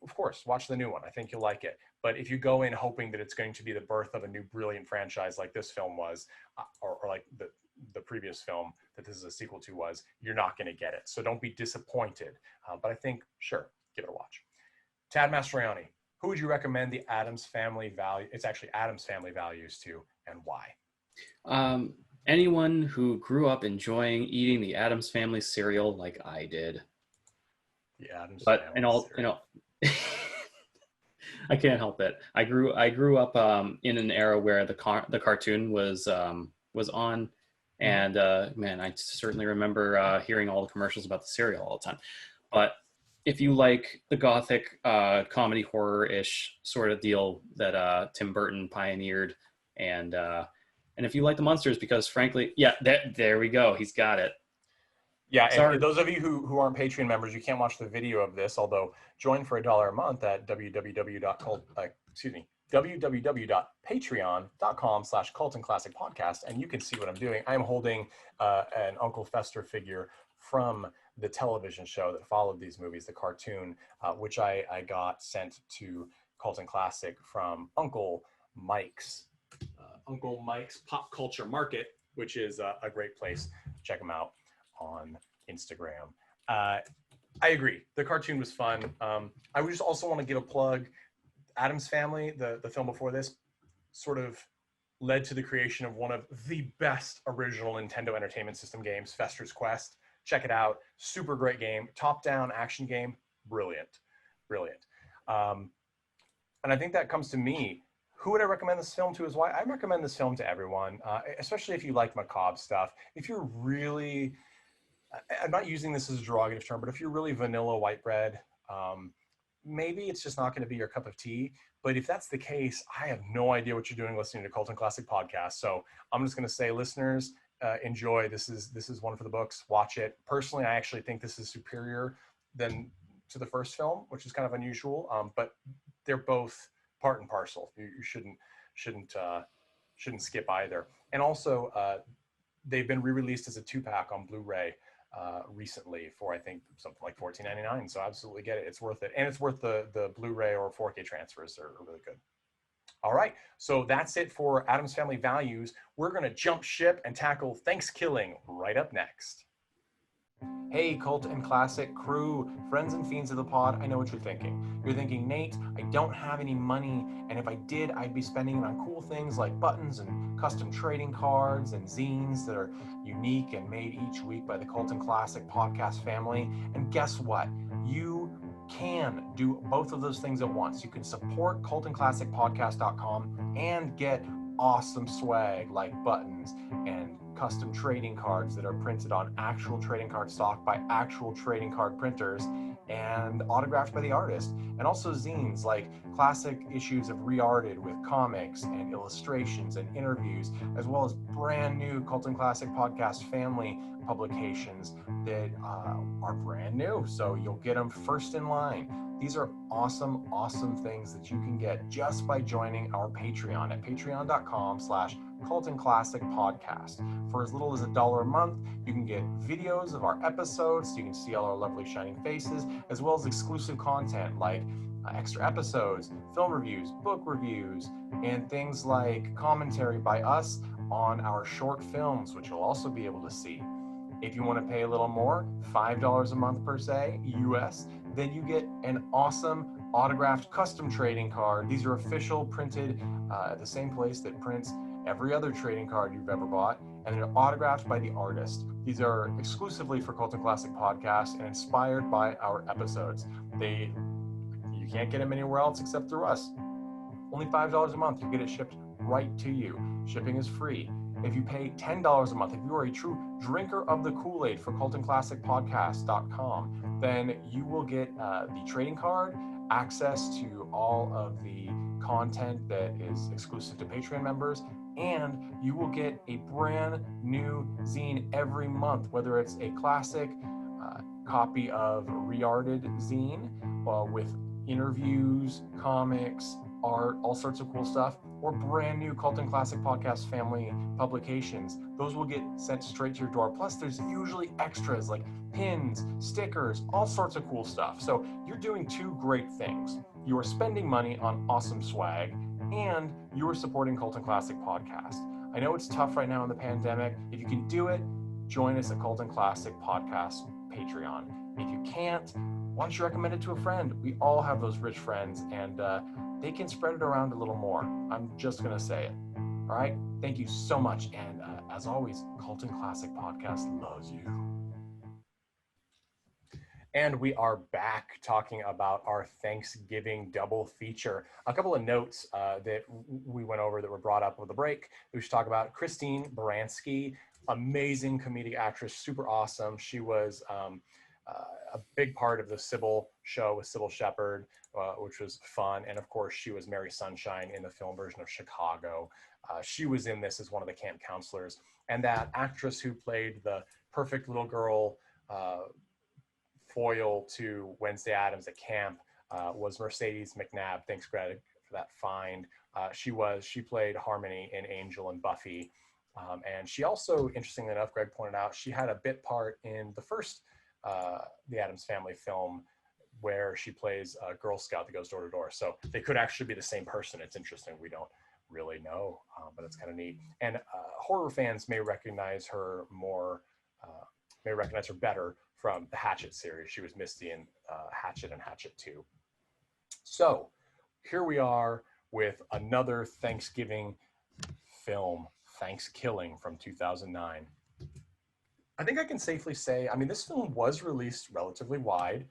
of course, watch the new one. I think you'll like it. But if you go in hoping that it's going to be the birth of a new brilliant franchise like this film was, or like the previous film that this is a sequel to was, you're not going to get it. So don't be disappointed. But I think, sure, give it a watch. Tad Mastroianni, who would you recommend the Addams Family Value? It's actually Addams Family Values to, and why? Anyone who grew up enjoying eating the Addams Family cereal like I did. The Addams But Family cereal. I can't help it. I grew up in an era where the cartoon was on. And man, I certainly remember hearing all the commercials about the cereal all the time. But if you like the gothic comedy horror-ish sort of deal that Tim Burton pioneered, and if you like the monsters, because frankly, yeah, there we go, he's got it. Yeah, and those of you who aren't Patreon members, you can't watch the video of this, although join for $1 a month at www.patreon.com/cultandclassicpodcast, and you can see what I'm doing. I'm holding an Uncle Fester figure from the television show that followed these movies, the cartoon, which I got sent to Cult and Classic from Uncle Mike's Pop Culture Market, which is a great place. Check them out on Instagram. I agree. The cartoon was fun. I would just also want to give a plug. Addams Family, the film before this, sort of led to the creation of one of the best original Nintendo Entertainment System games, Fester's Quest. Check it out. Super great game. Top-down action game. brilliant, brilliant. And I think that comes to me. Who would I recommend this film to? Is why I recommend this film to everyone, especially if you like macabre stuff. If you're really, I'm not using this as a derogative term, but if you're really vanilla white bread, maybe it's just not going to be your cup of tea. But if that's the case, I have no idea what you're doing listening to Cult and Classic Podcast. So I'm just going to say, listeners, enjoy. This is one for the books. Watch it. Personally, I actually think this is superior than to the first film, which is kind of unusual. But they're both part and parcel. You shouldn't skip either. And also, they've been re-released as a 2-pack on Blu-ray recently for, I think, something like $14.99. So absolutely get it. It's worth it. And it's worth the Blu-ray or 4K transfers. They're really good. All right. So that's it for Addams Family Values. We're going to jump ship and tackle THANKSKILLING right up next. Hey, Cult and Classic crew, friends and fiends of the pod, I know what you're thinking. You're thinking, Nate, I don't have any money, and if I did, I'd be spending it on cool things like buttons and custom trading cards and zines that are unique and made each week by the Cult and Classic podcast family. And guess what? You can do both of those things at once. You can support cultandclassicpodcast.com and get awesome swag like buttons and custom trading cards that are printed on actual trading card stock by actual trading card printers and autographed by the artist, and also zines like classic issues of Rearted with comics and illustrations and interviews, as well as brand new Cult and Classic Podcast family publications that are brand new, so you'll get them first in line. These are awesome, awesome things that you can get just by joining our Patreon at patreon.com/Cult and Classic Podcast. For as little as $1 a month, you can get videos of our episodes, so you can see all our lovely shining faces, as well as exclusive content like extra episodes, film reviews, book reviews, and things like commentary by us on our short films, which you'll also be able to see. If you want to pay a little more, $5 a month per se, US, then you get an awesome autographed custom trading card. These are official, printed at the same place that prints every other trading card you've ever bought, and they're autographed by the artist. These are exclusively for Cult and Classic Podcast and inspired by our episodes. You can't get them anywhere else except through us. Only $5 a month, you get it shipped right to you. Shipping is free. If you pay $10 a month, if you are a true drinker of the Kool-Aid for cultandclassicpodcast.com, then you will get the trading card, access to all of the content that is exclusive to Patreon members, and you will get a brand new zine every month, whether it's a classic copy of Rearted zine with interviews, comics, art, all sorts of cool stuff, or brand new Cult and Classic Podcast family publications. Those will get sent straight to your door. Plus, there's usually extras like pins, stickers, all sorts of cool stuff. So you're doing two great things. You are spending money on awesome swag, and you are supporting Cult and Classic Podcast. I know it's tough right now in the pandemic. If you can do it, join us at Cult and Classic Podcast Patreon. If you can't, why don't you recommend it to a friend? We all have those rich friends, and they can spread it around a little more. I'm just going to say it. All right? Thank you so much. And as always, Cult and Classic Podcast loves you. And we are back talking about our Thanksgiving double feature. A couple of notes that we went over that were brought up with the break. We should talk about Christine Baranski, amazing comedic actress, super awesome. She was a big part of the Sybil show with Sybil Shepherd, which was fun. And of course, she was Mary Sunshine in the film version of Chicago. She was in this as one of the camp counselors. And that actress who played the perfect little girl foil to Wednesday Addams at camp was Mercedes McNabb. Thanks, Greg, for that find. She played Harmony in Angel and Buffy. And she also, interestingly enough, Greg pointed out, she had a bit part in the first the Addams Family film where she plays a Girl Scout that goes door to door. So they could actually be the same person. It's interesting. We don't really know, but it's kind of neat. And horror fans may recognize her better from the Hatchet series. She was Misty in Hatchet and Hatchet 2. So here we are with another Thanksgiving film, THANKSKILLING from 2009. I think I can safely say, I mean, this film was released relatively wide.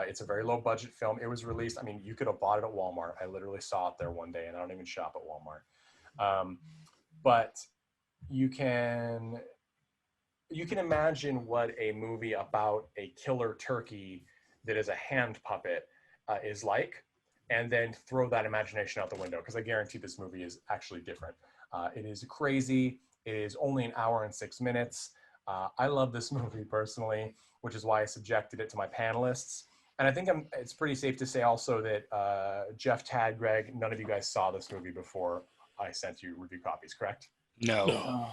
It's a very low budget film. It was released. I mean, you could have bought it at Walmart. I literally saw it there one day, and I don't even shop at Walmart. But you can imagine what a movie about a killer turkey that is a hand puppet is like, and then throw that imagination out the window, because I guarantee this movie is actually different. It is crazy. It is only an hour and 6 minutes. I love this movie personally, which is why I subjected it to my panelists. And I think it's pretty safe to say also that Jeff, Tad, Greg, none of you guys saw this movie before I sent you review copies, correct? No.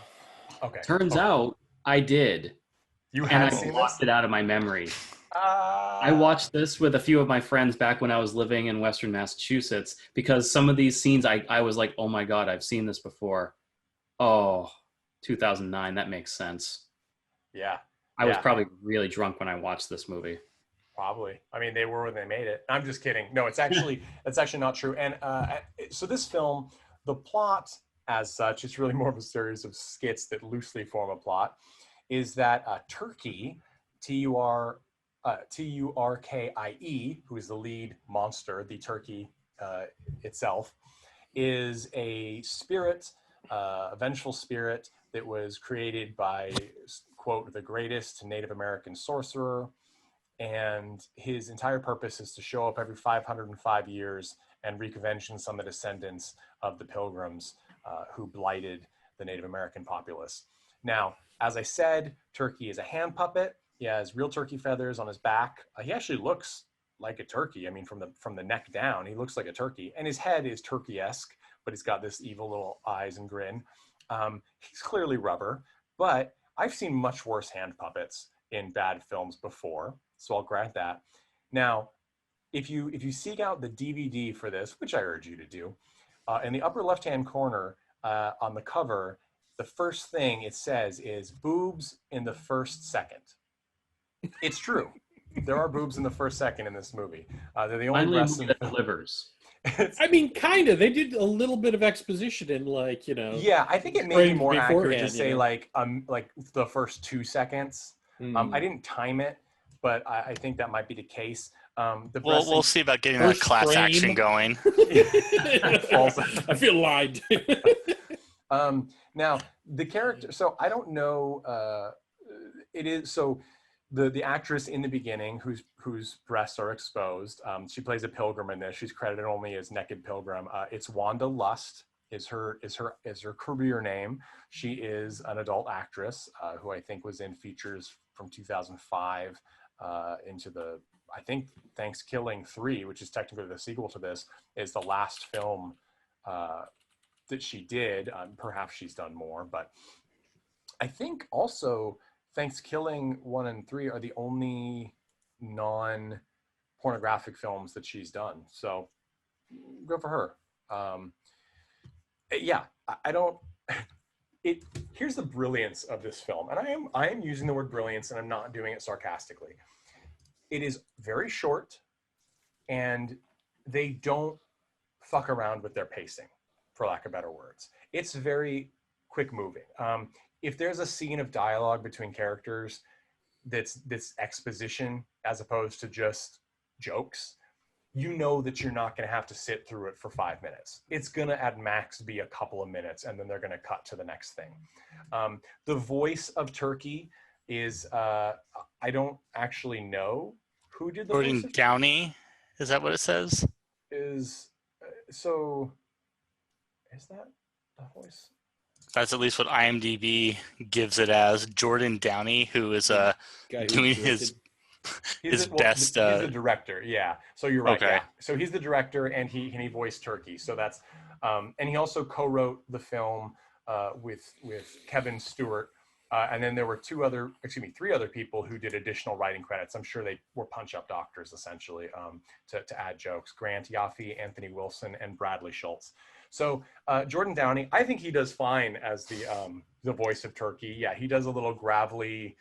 Okay. Turns out I did. You and had I seen blocked this? it out of my memory. I watched this with a few of my friends back when I was living in Western Massachusetts, because some of these scenes I was like, oh my God, I've seen this before. Oh, 2009, that makes sense. Yeah. I was probably really drunk when I watched this movie. Probably. I mean, they were when they made it. I'm just kidding. No, it's actually not true. And so this film, the plot as such, it's really more of a series of skits that loosely form a plot, is that Turkey, Turkie, who is the lead monster, the turkey itself, is a spirit, a vengeful spirit that was created by, quote, the greatest Native American sorcerer. And his entire purpose is to show up every 505 years and wreak vengeance on the descendants of the Pilgrims who blighted the Native American populace. Now, as I said, Turkey is a hand puppet. He has real turkey feathers on his back. He actually looks like a turkey. I mean, from the neck down, he looks like a turkey. And his head is turkey-esque, but he's got this evil little eyes and grin. He's clearly rubber, but I've seen much worse hand puppets in bad films before, so I'll grant that. Now, if you seek out the DVD for this, which I urge you to do, in the upper left-hand corner on the cover, the first thing it says is boobs in the first second. It's true. There are boobs in the first second in this movie. They're the only Finally, a breasts movie in that delivers. I mean, kind of. They did a little bit of exposition in, like, you know. Yeah, I think it may be more accurate to say, you know? like the first 2 seconds. I didn't time it, but I think that might be the case. We'll see about getting that class frame. action going. I feel lied. Now, the character, so I don't know, it is, so the actress in the beginning whose breasts are exposed, she plays a pilgrim in this. She's credited only as Naked Pilgrim. It's Wanda Lust is her career name. She is an adult actress who I think was in features from 2005 into the, I think THANKSKILLING 3, which is technically the sequel to this, is the last film that she did. Perhaps she's done more, but I think also THANKSKILLING 1 and 3 are the only non-pornographic films that she's done. So good for her. Yeah, I don't, here's the brilliance of this film. And I am using the word brilliance, and I'm not doing it sarcastically. It is very short, and they don't fuck around with their pacing, for lack of better words. It's very quick moving. If there's a scene of dialogue between characters that's exposition as opposed to just jokes, you know that you're not going to have to sit through it for 5 minutes. It's going to at max be a couple of minutes, and then they're going to cut to the next thing. The voice of Turkey is, I don't actually know who did the voice Jordan of Downey, is that what it says? So is that the voice? That's at least what IMDb gives it as. Jordan Downey, who is doing his best. He's the director, yeah. So you're right. Okay. Yeah. So he's the director, and he voiced Turkey. So that's, and he also co-wrote the film with Kevin Stewart. And then there were three other people who did additional writing credits. I'm sure they were punch-up doctors, essentially, to add jokes. Grant Yaffe, Anthony Wilson, and Bradley Schultz. So Jordan Downey, I think he does fine as the voice of Turkey. Yeah, he does a little gravelly,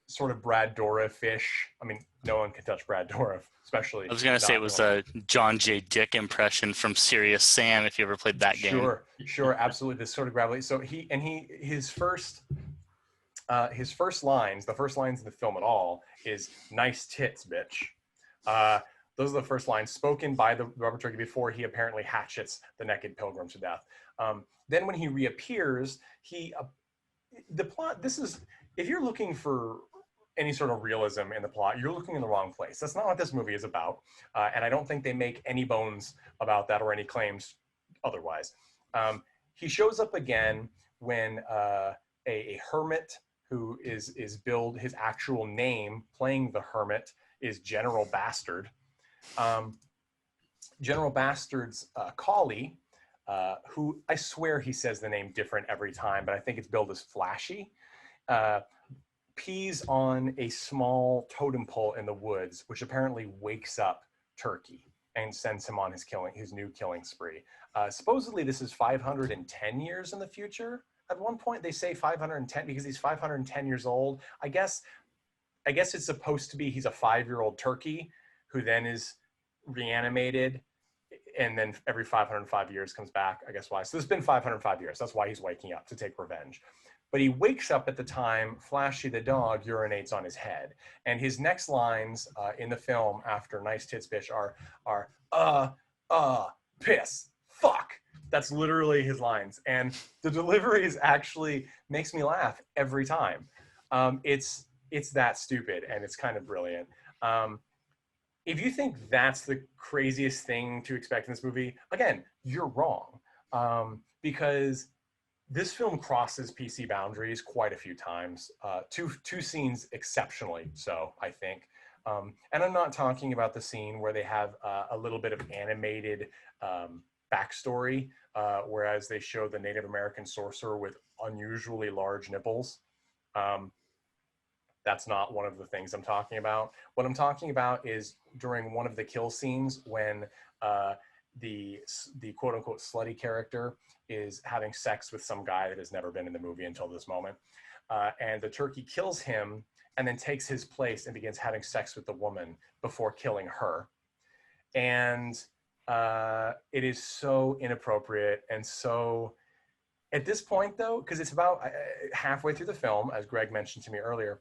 sort of Brad Dourif-ish. I mean, no one can touch Brad Dourif, especially. I was going to say it was a John J. Dick impression from Serious Sam, if you ever played that game. Sure, absolutely. This sort of gravelly. So his first his first lines, the first lines in the film at all, is "nice tits, bitch." Those are the first lines spoken by the rubber turkey before he apparently hatchets the naked pilgrim to death. Then when he reappears, the plot, this is, if you're looking for any sort of realism in the plot, you're looking in the wrong place. That's not what this movie is about. And I don't think they make any bones about that or any claims otherwise. He shows up again when a hermit who is billed, his actual name, playing the hermit, is General Bastard. General Bastard's collie, who I swear he says the name different every time, but I think it's billed as Flashy, pees on a small totem pole in the woods, which apparently wakes up Turkey and sends him on his new killing spree. Supposedly this is 510 years in the future. At one point they say 510 because he's 510 years old. I guess it's supposed to be he's a 5-year-old turkey who then is reanimated, and then every 505 years comes back. I guess why. So it's been 505 years. That's why he's waking up, to take revenge. But he wakes up at the time Flashy the dog urinates on his head. And his next lines in the film after "nice tits, bitch" are piss, fuck. That's literally his lines. And the delivery is actually makes me laugh every time. It's that stupid, and it's kind of brilliant. If you think that's the craziest thing to expect in this movie, again, you're wrong. Because this film crosses PC boundaries quite a few times. Two scenes exceptionally so, I think. And I'm not talking about the scene where they have a little bit of animated backstory, whereas they show the Native American sorcerer with unusually large nipples. That's not one of the things I'm talking about. What I'm talking about is during one of the kill scenes when the quote unquote slutty character is having sex with some guy that has never been in the movie until this moment. And the turkey kills him and then takes his place and begins having sex with the woman before killing her. And it is so inappropriate and so, at this point though, because it's about halfway through the film, as Greg mentioned to me earlier,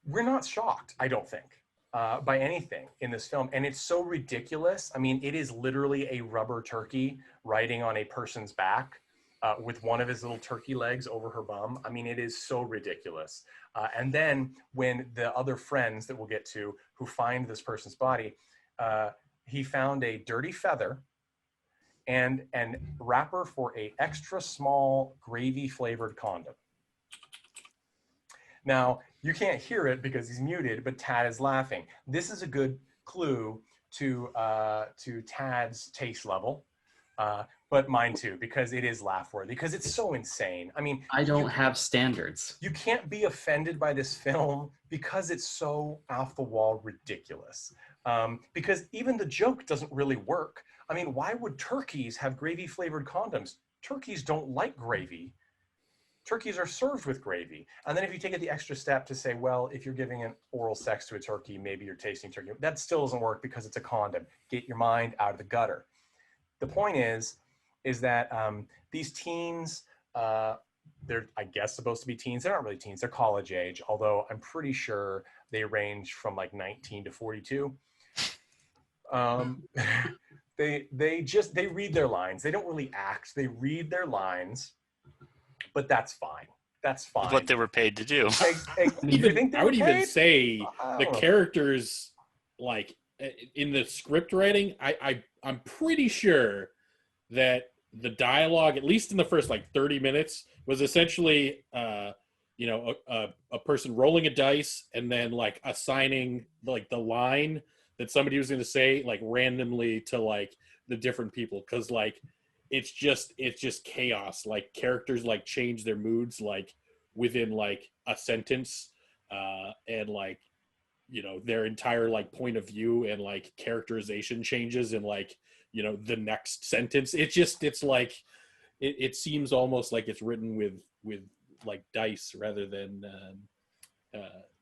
we're not shocked, I don't think, by anything in this film. And it's so ridiculous. I mean, it is literally a rubber turkey riding on a person's back with one of his little turkey legs over her bum. I mean, it is so ridiculous. And then when the other friends that we'll get to who find this person's body, he found a dirty feather and wrapper for a extra small gravy flavored condom. Now, you can't hear it because he's muted, but Tad is laughing. This is a good clue to Tad's taste level, but mine too, because it is laugh-worthy, because it's so insane. I mean, I don't have standards. You can't be offended by this film because it's so off-the-wall ridiculous. Because even the joke doesn't really work. I mean, why would turkeys have gravy-flavored condoms? Turkeys don't like gravy. Turkeys are served with gravy. And then if you take it the extra step to say, well, if you're giving an oral sex to a turkey, maybe you're tasting turkey. That still doesn't work because it's a condom. Get your mind out of the gutter. The point is that these teens, they're, I guess, supposed to be teens. They're not really teens. They're college age, although I'm pretty sure they range from like 19 to 42. They read their lines. They don't really act. They read their lines. But that's fine. That's fine. What they were paid to do. I would even say the characters, like in the script writing, I'm pretty sure that the dialogue, at least in the first like 30 minutes, was essentially a person rolling a dice and then like assigning like the line that somebody was going to say like randomly to like the different people, because like it's just chaos. Like characters like change their moods like within like a sentence, and like, you know, their entire like point of view and like characterization changes in like, you know, the next sentence. It's like it seems almost like it's written with like dice rather than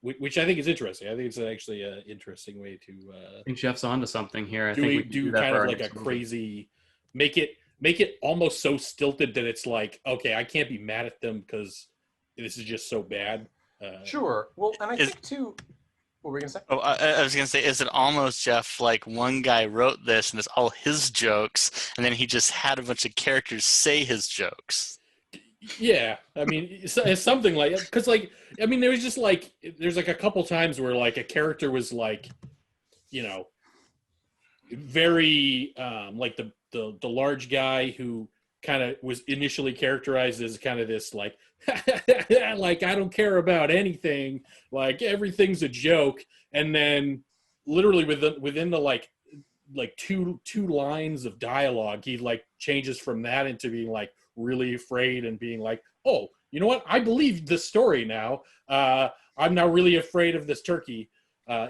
which I think is interesting. I think it's actually an interesting way to I think Jeff's onto something here. I think we we do that kind for of our like a next movie. crazy, make it almost so stilted that it's like, okay, I can't be mad at them because this is just so bad. Sure. Well, and I think too. What were we gonna say? Oh, I was gonna say, is it almost, Jeff, like one guy wrote this and it's all his jokes, and then he just had a bunch of characters say his jokes? Yeah, I mean, it's something like, because like, I mean, there's like a couple times where like a character was like, you know, very like the large guy who kind of was initially characterized as kind of this like like I don't care about anything, like everything's a joke, and then literally within the like two lines of dialogue, he like changes from that into being like really afraid and being like, oh, you know what, I believe this story now. I'm now really afraid of this turkey.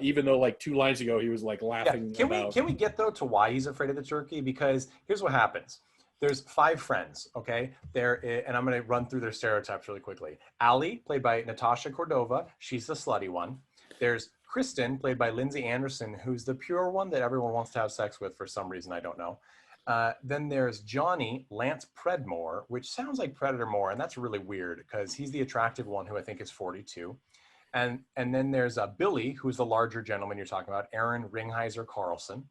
Even though like 2 lines ago he was like laughing. Yeah. Can we get though to why he's afraid of the turkey? Because here's what happens. There's 5 friends, okay? And I'm going to run through their stereotypes really quickly. Allie, played by Natasha Cordova. She's the slutty one. There's Kristen, played by Lindsay Anderson, who's the pure one that everyone wants to have sex with for some reason, I don't know. Then there's Johnny, Lance Predmore, which sounds like Predator More, and that's really weird because he's the attractive one who I think is 42. And then there's Billy, who's the larger gentleman you're talking about, Aaron Ringheiser Carlson.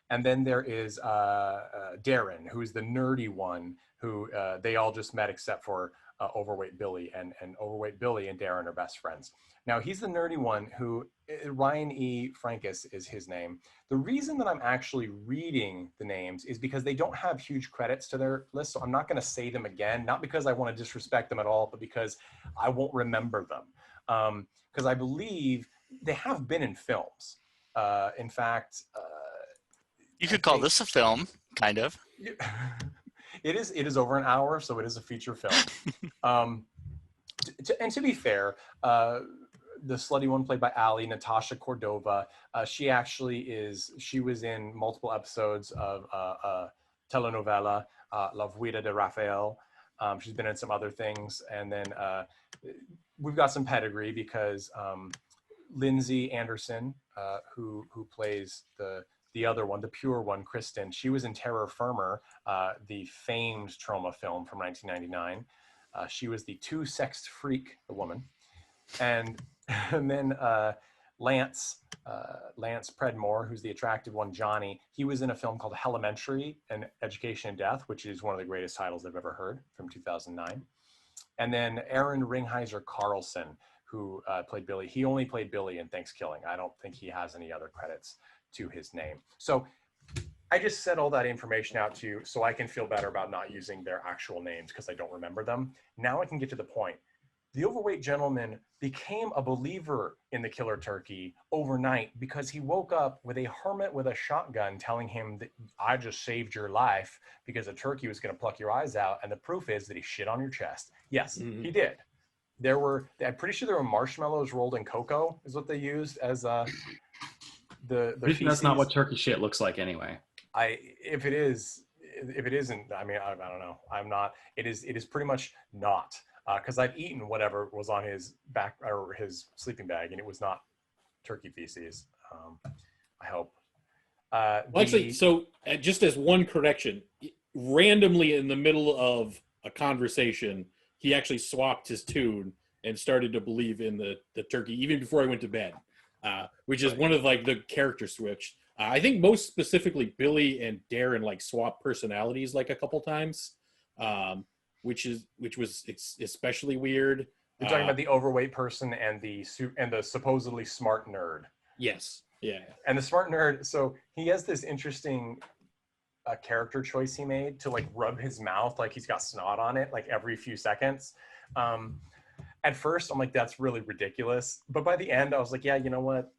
And then there is Darren, who's the nerdy one who they all just met except for Overweight Billy. And Overweight Billy and Darren are best friends. Now, he's the nerdy one who, Ryan E. Frankus is his name. The reason that I'm actually reading the names is because they don't have huge credits to their list. So I'm not going to say them again, not because I want to disrespect them at all, but because I won't remember them. Because I believe they have been in films. In fact... you could call this a film, kind of. It is over an hour, so it is a feature film. And to be fair, the slutty one played by Allie, Natasha Cordova, she was in multiple episodes of telenovela, La Vida de Rafael. She's been in some other things. And then we've got some pedigree because Lindsay Anderson, who plays the other one, the pure one, Kristen, she was in Terror Firmer, the famed Troma film from 1999. She was the two-sexed freak, the woman. And then Lance Predmore, who's the attractive one, Johnny, he was in a film called Elementary and Education and Death, which is one of the greatest titles I've ever heard, from 2009. And then Aaron Ringheiser Carlson, who played Billy. He only played Billy in THANKSKILLING. I don't think he has any other credits to his name. So I just said all that information out to you so I can feel better about not using their actual names because I don't remember them. Now I can get to the point. The overweight gentleman became a believer in the killer turkey overnight because he woke up with a hermit with a shotgun telling him that I just saved your life because a turkey was going to pluck your eyes out. And the proof is that he shit on your chest. Yes, he did. I'm pretty sure there were marshmallows rolled in cocoa is what they used as the That's not what turkey shit looks like anyway. If it isn't, I mean, I don't know. I'm not. It is pretty much not. Because I've eaten whatever was on his back or his sleeping bag, and it was not turkey feces. I hope. Well, actually, so just as one correction, randomly in the middle of a conversation, he actually swapped his tune and started to believe in the turkey even before he went to bed, which is one of like the character switch. I think most specifically Billy and Darren like swap personalities like a couple times. Which was especially weird. You're talking about the overweight person and the supposedly smart nerd. Yes. Yeah. And the smart nerd, so he has this interesting character choice he made to like rub his mouth like he's got snot on it like every few seconds. At first, I'm like, that's really ridiculous. But by the end, I was like, yeah, you know what?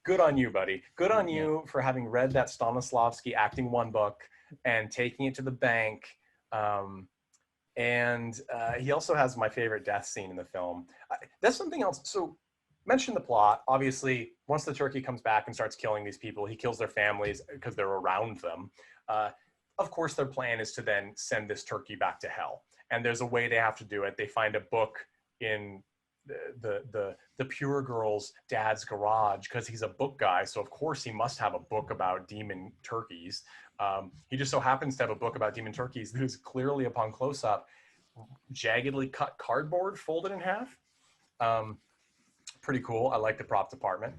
Good on you, buddy. Good on you for having read that Stanislavski Acting 1 book and taking it to the bank. And he also has my favorite death scene in the film. That's something else. So mention the plot. Obviously, once the turkey comes back and starts killing these people, he kills their families because they're around them. Of course, their plan is to then send this turkey back to hell. And there's a way they have to do it. They find a book in the pure girl's dad's garage because he's a book guy. So of course he must have a book about demon turkeys. He just so happens to have a book about demon turkeys that is clearly upon close-up jaggedly cut cardboard folded in half. Pretty cool. I like the prop department.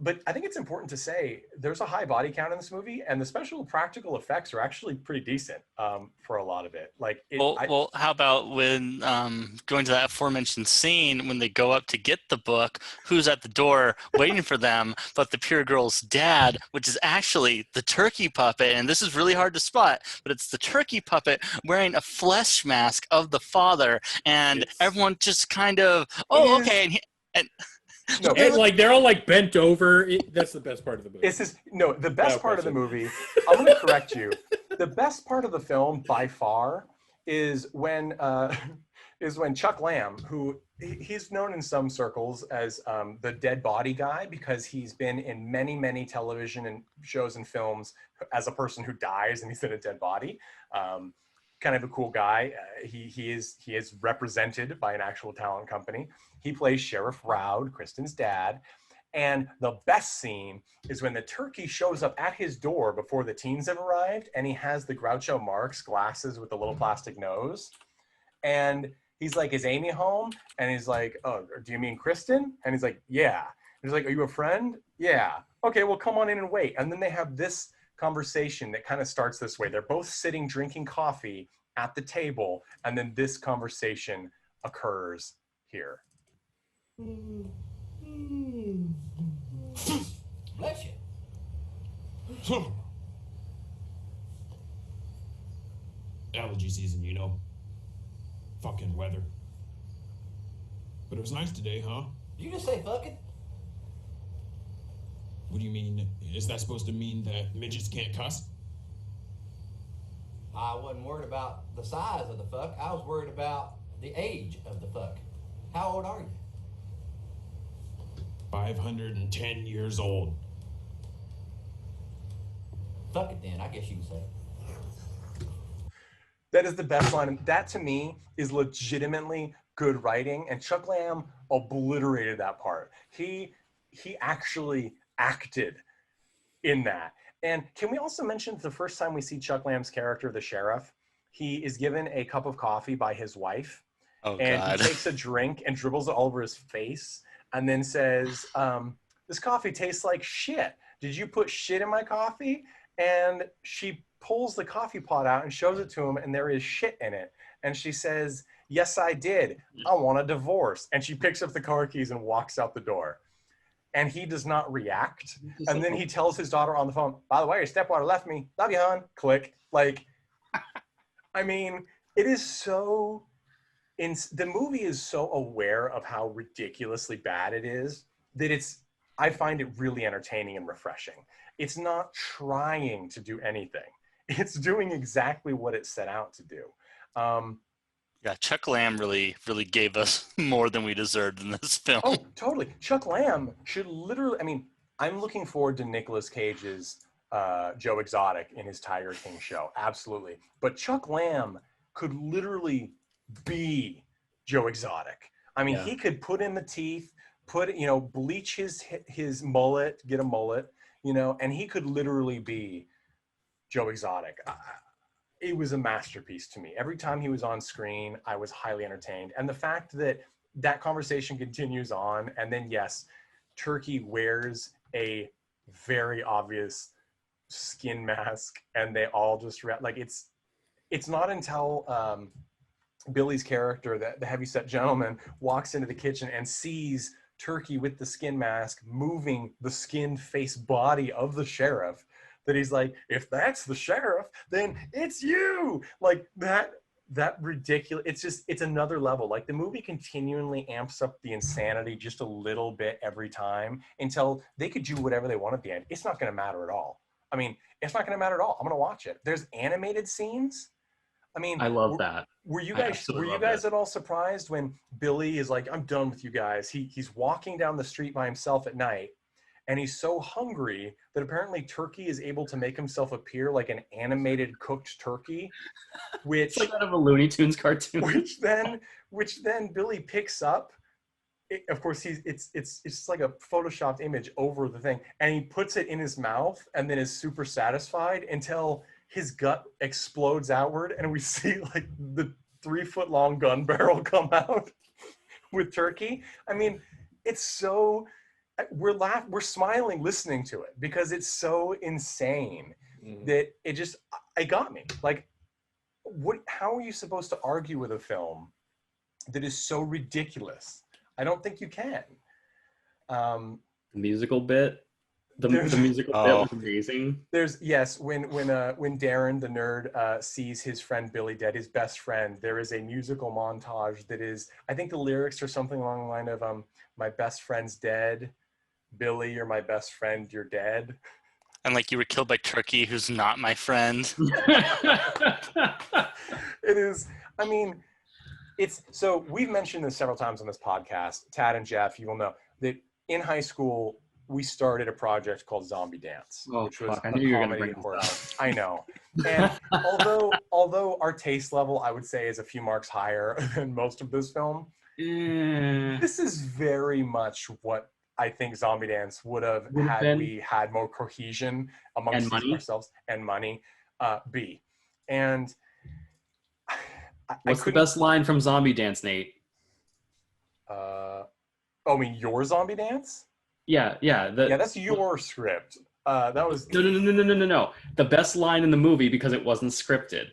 But I think it's important to say there's a high body count in this movie, and the special practical effects are actually pretty decent for a lot of it. Like, Well, how about when going to that aforementioned scene when they go up to get the book? Who's at the door waiting for them? But the pure girl's dad, which is actually the turkey puppet, and this is really hard to spot, but it's the turkey puppet wearing a flesh mask of the father, and everyone just kind of, okay, no, and like they're all like bent over. That's the best part of the movie. The best part of the movie. I'm going to correct you. The best part of the film, by far, is when Chuck Lamb, who he's known in some circles as the dead body guy, because he's been in many, many television and shows and films as a person who dies and he's in a dead body. Kind of a cool guy. He is represented by an actual talent company. He plays Sheriff Roud, Kristen's dad. And the best scene is when the turkey shows up at his door before the teens have arrived, and he has the Groucho Marx glasses with the little plastic nose. And he's like, is Amy home? And he's like, oh, do you mean Kristen? And he's like, yeah. And he's like, are you a friend? Yeah. Okay, well, come on in and wait. And then they have this conversation that kind of starts this way. They're both sitting drinking coffee at the table, and then this conversation occurs here. Bless you. Allergy season, you know. Fucking weather. But it was nice today, huh? You just say fucking? What do you mean? Is that supposed to mean that midgets can't cuss? I wasn't worried about the size of the fuck. I was worried about the age of the fuck. How old are you? 510 years old. Fuck it then, I guess you can say it. That is the best line. That to me is legitimately good writing, and Chuck Lamb obliterated that part. He actually acted in that. And can we also mention the first time we see Chuck Lamb's character, the sheriff, he is given a cup of coffee by his wife. Oh, and God. He takes a drink and dribbles it all over his face and then says, this coffee tastes like shit. Did you put shit in my coffee? And she pulls the coffee pot out and shows it to him, and there is shit in it. And she says, yes, I did. I want a divorce. And she picks up the car keys and walks out the door. And he does not react. And then he tells his daughter on the phone, by the way, your stepdaughter left me. Love you, hon. Click. Like, I mean, it is so, the movie is so aware of how ridiculously bad it is that I find it really entertaining and refreshing. It's not trying to do anything. It's doing exactly what it set out to do. Yeah, Chuck Lamb really gave us more than we deserved in this film. Oh, totally. Chuck Lamb should literally, I mean, I'm looking forward to Nicolas Cage's Joe Exotic in his Tiger King show. Absolutely. But Chuck Lamb could literally be Joe Exotic. I mean, he could put in the teeth, bleach his mullet, get a mullet, and he could literally be Joe Exotic. It was a masterpiece to me. Every time he was on screen, I was highly entertained. And the fact that that conversation continues on, and then yes, Turkey wears a very obvious skin mask, and they all just like it's not until Billy's character, the heavyset gentleman, walks into the kitchen and sees Turkey with the skin mask moving the skin face body of the sheriff, that he's like, if that's the sheriff, then it's you. Like that ridiculous, it's another level. Like the movie continually amps up the insanity just a little bit every time until they could do whatever they want at the end. It's not going to matter at all. I mean, it's not going to matter at all. I'm going to watch it. There's animated scenes. I mean, I love that. Were you guys at all surprised when Billy is like, I'm done with you guys? He's walking down the street by himself at night, and he's so hungry that apparently Turkey is able to make himself appear like an animated cooked turkey, which it's like out of a Looney Tunes cartoon. which then Billy picks up. Of course, it's like a photoshopped image over the thing, and he puts it in his mouth, and then is super satisfied until his gut explodes outward, and we see like the 3-foot-long gun barrel come out with turkey. I mean, it's so we're smiling listening to it because it's so insane that it got me. Like, how are you supposed to argue with a film that is so ridiculous? I don't think you can. The musical bit. The musical bit was amazing. When Darren the nerd sees his friend Billy dead, his best friend, there is a musical montage that is, I think the lyrics are something along the line of my best friend's dead, Billy, you're my best friend, you're dead. And like, you were killed by turkey, who's not my friend. It is, I mean, it's, so we've mentioned this several times on this podcast. Tad and Jeff, you will know that in high school, we started a project called Zombie Dance, which was I knew you were going to bring horror. this up. I know. And although our taste level, I would say, is a few marks higher than most of this film, this is very much what I think Zombie Dance would have had we had more cohesion amongst ourselves and money. B. And what's the best line from Zombie Dance, Nate? I mean, your Zombie Dance? Yeah. That's your script. That was no. The best line in the movie because it wasn't scripted.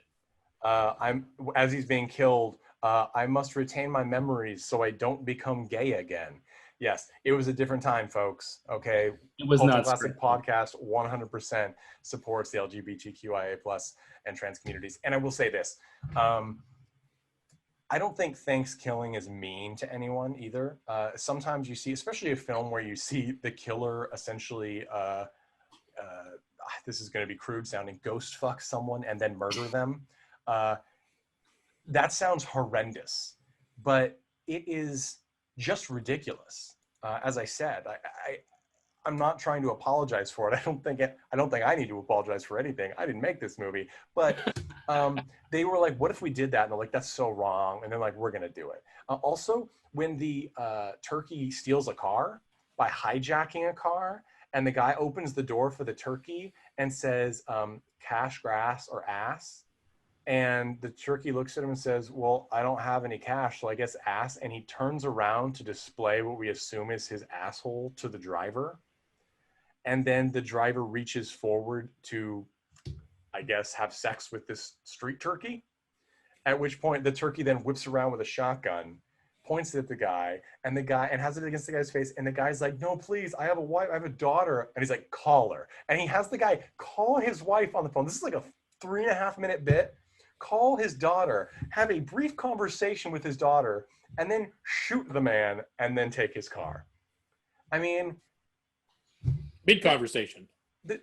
As he's being killed, I must retain my memories so I don't become gay again. Yes, it was a different time, folks. Okay, it was not Classic scripted. Podcast 100% supports the LGBTQIA+ and trans communities. And I will say this. I don't think THANKSKILLING is mean to anyone either. Sometimes you see, especially a film where you see the killer essentially, this is going to be crude sounding, ghost fuck someone and then murder them. That sounds horrendous, but it is just ridiculous. As I said, I'm not trying to apologize for it. I don't think I need to apologize for anything. I didn't make this movie, but they were like, "What if we did that?" And they're like, "That's so wrong." And they're like, "We're gonna do it." Also, when the turkey steals a car by hijacking a car, and the guy opens the door for the turkey and says, "Cash, grass, or ass," and the turkey looks at him and says, "Well, I don't have any cash, so I guess ass." And he turns around to display what we assume is his asshole to the driver. And then the driver reaches forward to, I guess, have sex with this street turkey. At which point the turkey then whips around with a shotgun, points it at the guy, and has it against the guy's face. And the guy's like, "No, please, I have a wife, I have a daughter." And he's like, "Call her." And he has the guy call his wife on the phone. This is like a 3.5-minute bit. Call his daughter, have a brief conversation with his daughter, and then shoot the man and then take his car. I mean, big conversation. The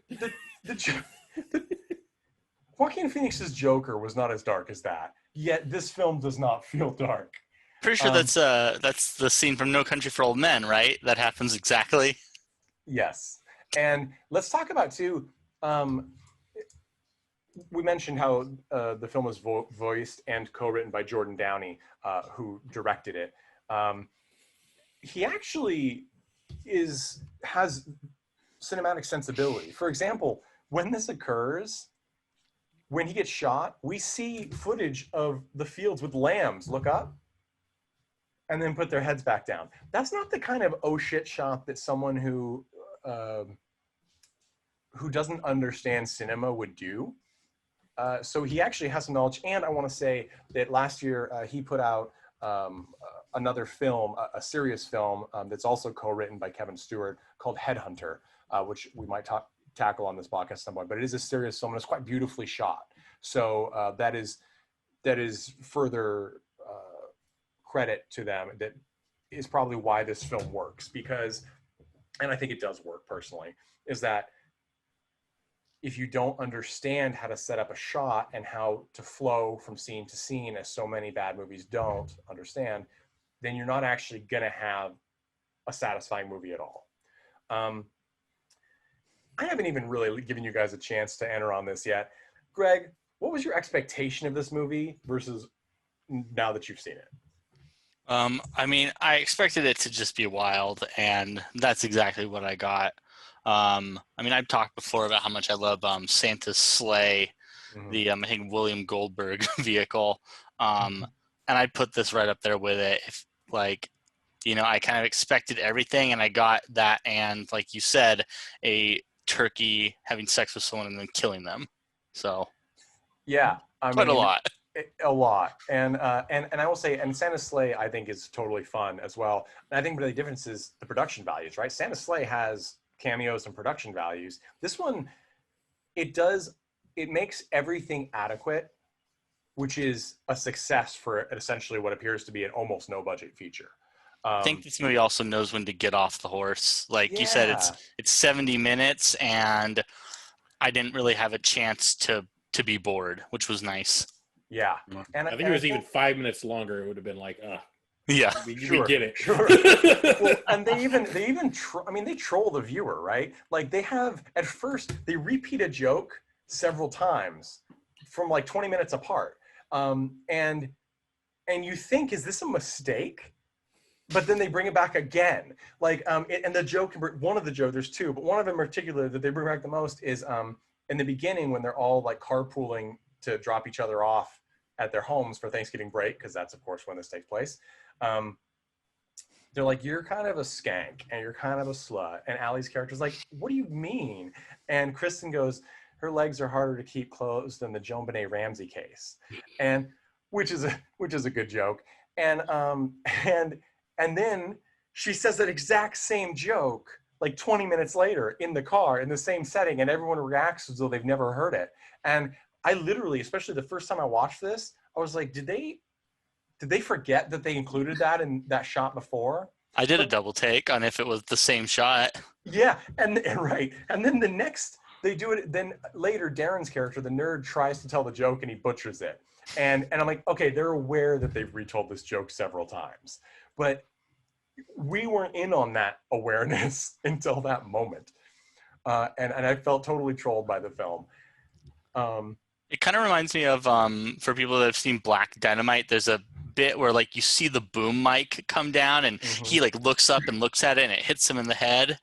Joaquin Phoenix's Joker was not as dark as that. Yet this film does not feel dark. Pretty sure that's the scene from No Country for Old Men, right? That happens exactly. Yes, and let's talk about too. We mentioned how the film was voiced and co-written by Jordan Downey, who directed it. He actually has cinematic sensibility. For example, when this occurs, when he gets shot, we see footage of the fields with lambs look up and then put their heads back down. That's not the kind of oh shit shot that someone who doesn't understand cinema would do. So he actually has some knowledge. And I want to say that last year he put out another film, a serious film that's also co-written by Kevin Stewart called Headhunter, which we might tackle on this podcast at some point. But it is a serious film and it's quite beautifully shot. So that is further credit to them. That is probably why this film works, because, and I think it does work personally, is that if you don't understand how to set up a shot and how to flow from scene to scene, as so many bad movies don't understand, then you're not actually going to have a satisfying movie at all. I haven't even really given you guys a chance to enter on this yet. Greg, what was your expectation of this movie versus now that you've seen it? I mean, I expected it to just be wild, and that's exactly what I got. I mean, I've talked before about how much I love Santa's Sleigh, the I think William Goldberg vehicle. And I'd put this right up there with it. If like, you know, I kind of expected everything, and I got that, and like you said, a turkey having sex with someone and then killing them. So Yeah, I quite a mean, lot. a lot. And I will say, and Santa's Sleigh, I think, is totally fun as well. And I think the difference is the production values, right? Santa's Sleigh has cameos and production values. This one, it makes everything adequate, which is a success for essentially what appears to be an almost no budget feature. I think this movie also knows when to get off the horse. Like you said, Yeah. it's 70 minutes, and I didn't really have a chance to be bored, which was nice. Yeah. And I think it was even 5 minutes longer. It would have been like, yeah, we Sure, get it. sure. Well, and they troll the viewer, right? Like they have, at first, they repeat a joke several times from like 20 minutes apart. And you think, is this a mistake? But then they bring it back again. Like, and the joke, one of the jokes, there's two, but one of them in particular that they bring back the most is in the beginning when they're all like carpooling to drop each other off at their homes for Thanksgiving break, because that's of course when this takes place. They're like, you're kind of a skank and you're kind of a slut. And Allie's character's like, what do you mean? And Kristen goes, her legs are harder to keep closed than the Joan Benet Ramsey case. And which is a good joke. And then she says that exact same joke like 20 minutes later in the car in the same setting, and everyone reacts as though they've never heard it. And I literally, especially the first time I watched this, I was like, did they forget that they included that in that shot before? I did a double take on if it was the same shot. Yeah, and right. And then the next, they do it, then later Darren's character, the nerd, tries to tell the joke and he butchers it. And I'm like, okay, they're aware that they've retold this joke several times. But we weren't in on that awareness until that moment. And I felt totally trolled by the film. It kind of reminds me of, for people that have seen Black Dynamite, there's a bit where like you see the boom mic come down and he like looks up and looks at it and it hits him in the head.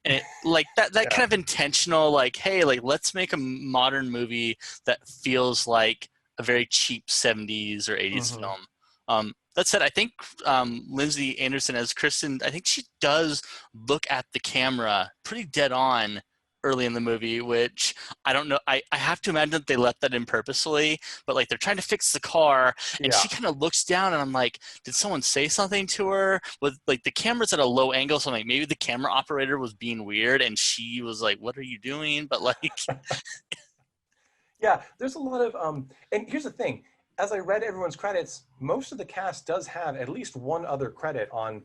And it like that Yeah. kind of intentional, like, hey, like let's make a modern movie that feels like a very cheap 70s or 80s film. That said, I think Lindsay Anderson as Kristen, I think she does look at the camera pretty dead on early in the movie, which I don't know. I have to imagine that they left that in purposely, but like they're trying to fix the car and she kind of looks down and I'm like, did someone say something to her? With like the camera's at a low angle, so I'm like, maybe the camera operator was being weird and she was like, what are you doing? But like, yeah, there's a lot of, and here's the thing, as I read everyone's credits, most of the cast does have at least one other credit on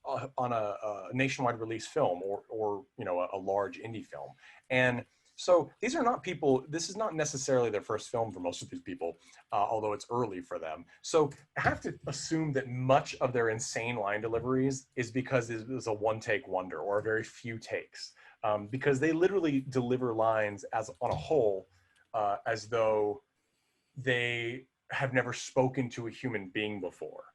a nationwide release film or you know, a large indie film. And so these are not people, this is not necessarily their first film for most of these people, although it's early for them. So I have to assume that much of their insane line deliveries is because it was a one-take wonder or a very few takes, because they literally deliver lines as on a whole, as though they have never spoken to a human being before.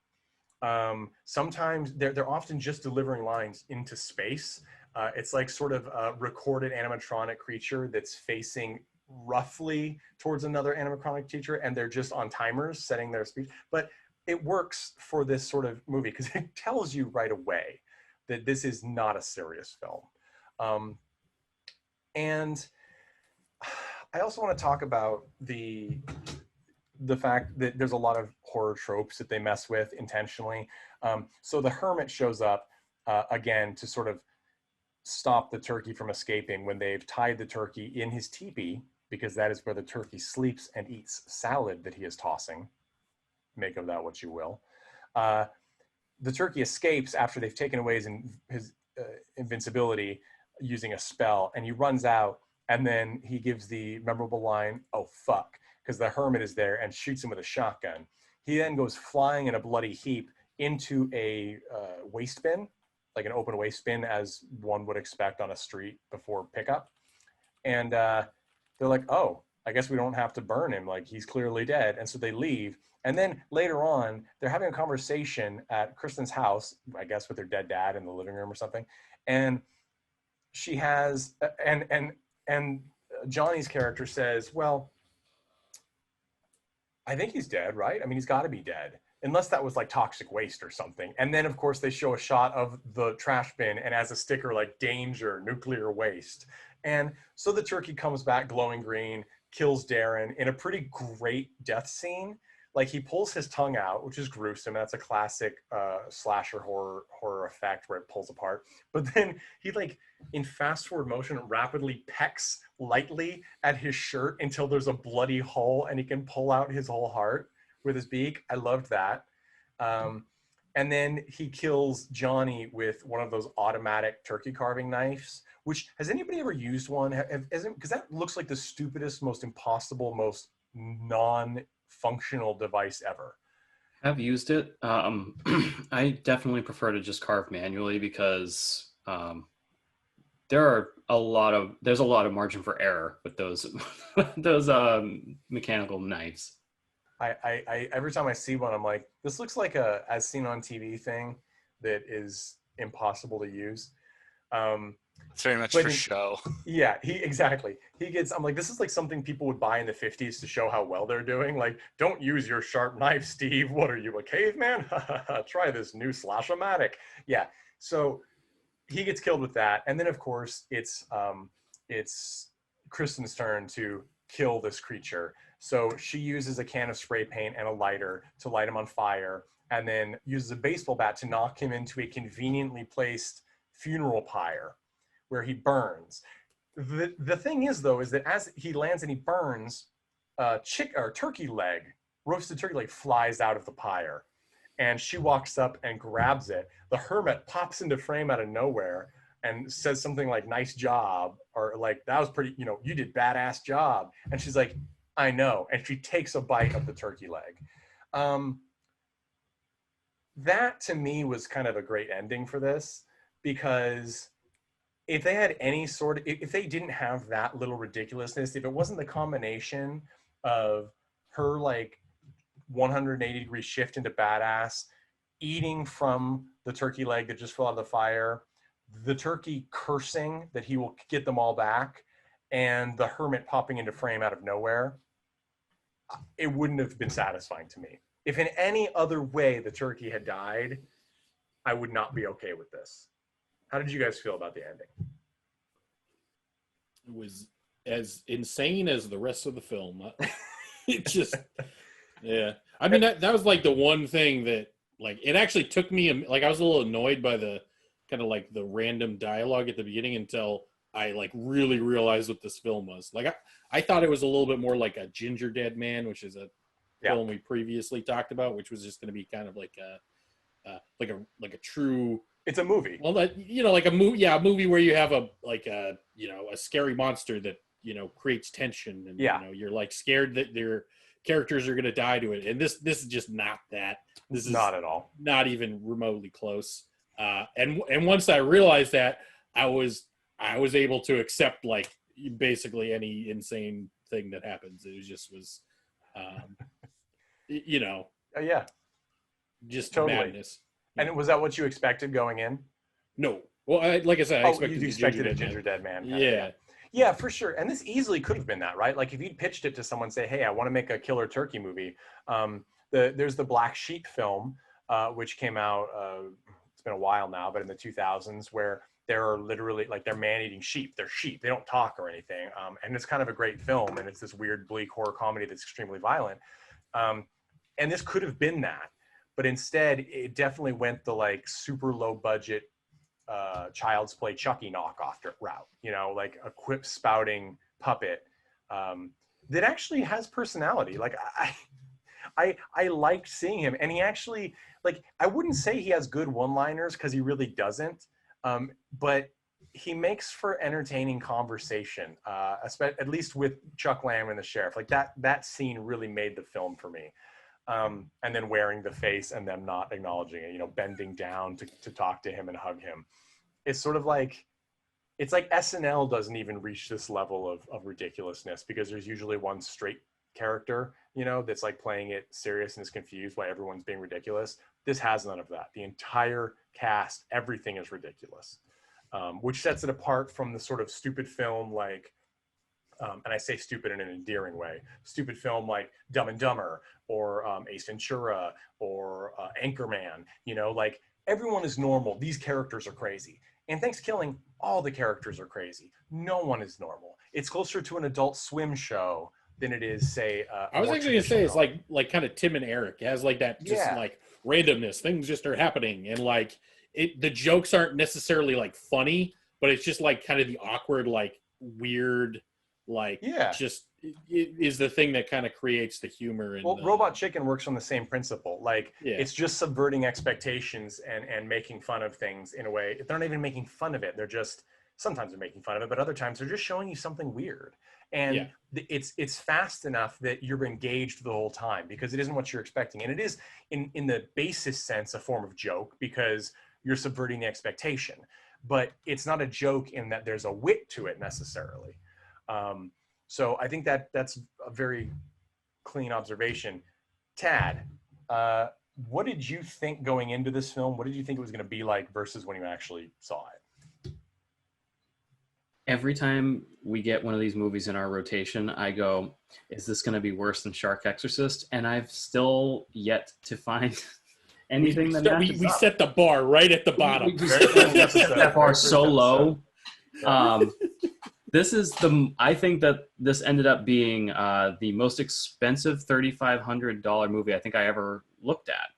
Sometimes they're often just delivering lines into space. It's like sort of a recorded animatronic creature that's facing roughly towards another animatronic creature, and they're just on timers setting their speed. But it works for this sort of movie because it tells you right away that this is not a serious film. And I also want to talk about the fact that there's a lot of horror tropes that they mess with intentionally. So the hermit shows up again to sort of stop the turkey from escaping when they've tied the turkey in his teepee, because that is where the turkey sleeps and eats salad that he is tossing. Make of that what you will. The turkey escapes after they've taken away his invincibility using a spell, and he runs out, and then he gives the memorable line, "Oh, fuck," because the hermit is there and shoots him with a shotgun. He then goes flying in a bloody heap into a waste bin, like an open waste bin, as one would expect on a street before pickup. And they're like, oh, I guess we don't have to burn him. Like, he's clearly dead. And so they leave. And then later on, they're having a conversation at Kristen's house, I guess with her dead dad in the living room or something. And she has, and Johnny's character says, well, I think he's dead, right? I mean, he's got to be dead, unless that was like toxic waste or something. And then, of course, they show a shot of the trash bin and as a sticker like danger, nuclear waste. And so the turkey comes back glowing green, kills Darren in a pretty great death scene. Like he pulls his tongue out, which is gruesome. That's a classic slasher horror effect where it pulls apart. But then he like in fast forward motion rapidly pecks lightly at his shirt until there's a bloody hole and he can pull out his whole heart with his beak. I loved that. And then he kills Johnny with one of those automatic turkey carving knives, which has anybody ever used one? Because that looks like the stupidest, most impossible, most non-functional device ever. I've used it. I definitely prefer to just carve manually because there's a lot of margin for error with those those mechanical knives. I every time I see one, I'm like, this looks like a as seen on TV thing that is impossible to use. It's very much for show. Yeah, exactly. I'm like, this is like something people would buy in the 50s to show how well they're doing. Like, don't use your sharp knife, Steve. What are you, a caveman? Try this new slash-o-matic. Yeah. So he gets killed with that. And then of course it's Kristen's turn to kill this creature. So she uses a can of spray paint and a lighter to light him on fire, and then uses a baseball bat to knock him into a conveniently placed funeral pyre where he burns. The thing is, though, is that as he lands and he burns, turkey leg, roasted turkey leg, flies out of the pyre. And she walks up and grabs it. The hermit pops into frame out of nowhere and says something like, nice job, or like, that was pretty, you did badass job. And she's like, I know. And she takes a bite of the turkey leg. That to me was kind of a great ending for this, because if they had any sort of, if they didn't have that little ridiculousness, if it wasn't the combination of her like 180-degree shift into badass, eating from the turkey leg that just fell out of the fire, the turkey cursing that he will get them all back, and the hermit popping into frame out of nowhere, it wouldn't have been satisfying to me. If in any other way the turkey had died, I would not be okay with this. How did you guys feel about the ending? It was as insane as the rest of the film. It just, yeah. I mean, that was like the one thing that, like, it actually took me, like, I was a little annoyed by the kind of like the random dialogue at the beginning until I like really realized what this film was. Like, I thought it was a little bit more like a Ginger Dead Man, which is a film we previously talked about, which was just going to be kind of like a true. It's a movie. Well, like a movie, a movie where you have a scary monster that creates tension, and you're like scared that their characters are going to die to it. And this is just not that. This is not at all, not even remotely close. And once I realized that, I was able to accept like basically any insane thing that happens. It was yeah, just totally madness. And was that what you expected going in? No. Well, like I said, I expected a Ginger Dead Man. Yeah. Yeah, for sure. And this easily could have been that, right? Like if you'd pitched it to someone, say, hey, I want to make a killer turkey movie. There's the Black Sheep film, which came out, it's been a while now, but in the 2000s, where there are literally, like, they're man-eating sheep. They're sheep. They don't talk or anything. And it's kind of a great film. And it's this weird, bleak horror comedy that's extremely violent. And this could have been that. But instead, it definitely went the like super low budget Child's Play Chucky knockoff route, like a quip spouting puppet that actually has personality. Like I liked seeing him, and he actually, like, I wouldn't say he has good one-liners because he really doesn't, but he makes for entertaining conversation, at least with Chuck Lamb and the sheriff. Like that scene really made the film for me. And then wearing the face and them not acknowledging it, bending down to talk to him and hug him. It's sort of like, it's like SNL doesn't even reach this level of ridiculousness, because there's usually one straight character, that's like playing it serious and is confused why everyone's being ridiculous. This has none of that. The entire cast, everything is ridiculous, which sets it apart from the sort of stupid film like and I say stupid in an endearing way, stupid film like Dumb and Dumber or Ace Ventura or Anchorman, you know, like everyone is normal. These characters are crazy. In THANKSKILLING, all the characters are crazy. No one is normal. It's closer to an Adult Swim show than it is, say, I was actually gonna say it's like kind of Tim and Eric. It has like that just like randomness. Things just are happening, and like the jokes aren't necessarily like funny, but it's just like kind of the awkward, like weird, like just it is the thing that kind of creates the humor. Well, Robot Chicken works on the same principle. Like it's just subverting expectations and making fun of things in a way. They're not even making fun of it. They're just, sometimes they're making fun of it, but other times they're just showing you something weird. And it's fast enough that you're engaged the whole time because it isn't what you're expecting. And it is in the basest sense a form of joke because you're subverting the expectation. But it's not a joke in that there's a wit to it necessarily. So I think that's a very clean observation. Tad, what did you think going into this film? What did you think it was going to be like versus when you actually saw it? Every time we get one of these movies in our rotation, I go, is this going to be worse than Shark Exorcist? And I've still yet to find anything that matches we up. set the bar right at the bottom. We set that bar so low. I think that this ended up being the most expensive $3,500 movie I think I ever looked at.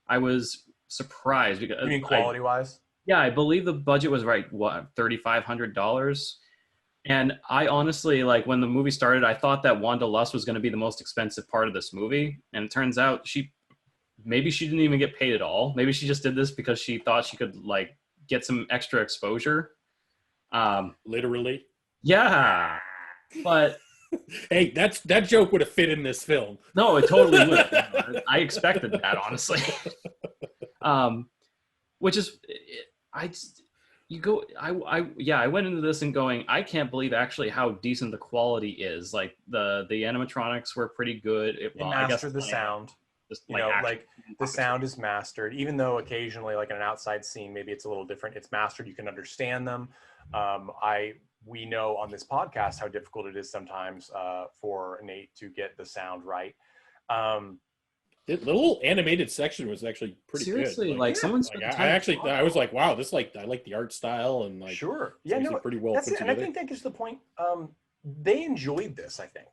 I was surprised because you mean quality-wise? Yeah, I believe the budget was $3,500. And I honestly, like, when the movie started, I thought that Wanda Lust was going to be the most expensive part of this movie. And it turns out maybe she didn't even get paid at all. Maybe she just did this because she thought she could, like, get some extra exposure. Literally. Yeah. But hey, that joke would have fit in this film. No, it totally would. I expected that, honestly. Which is, I went into this and going, I can't believe actually how decent the quality is. Like the animatronics were pretty good. It mastered the sound. Like the sound is mastered, even though occasionally, like in an outside scene, maybe it's a little different. It's mastered. You can understand them. We know on this podcast how difficult it is sometimes for Nate to get the sound right. The little animated section was actually pretty seriously, good. I was like, wow, I like the art style and like pretty well put together. And I think that is the point. They enjoyed this. I think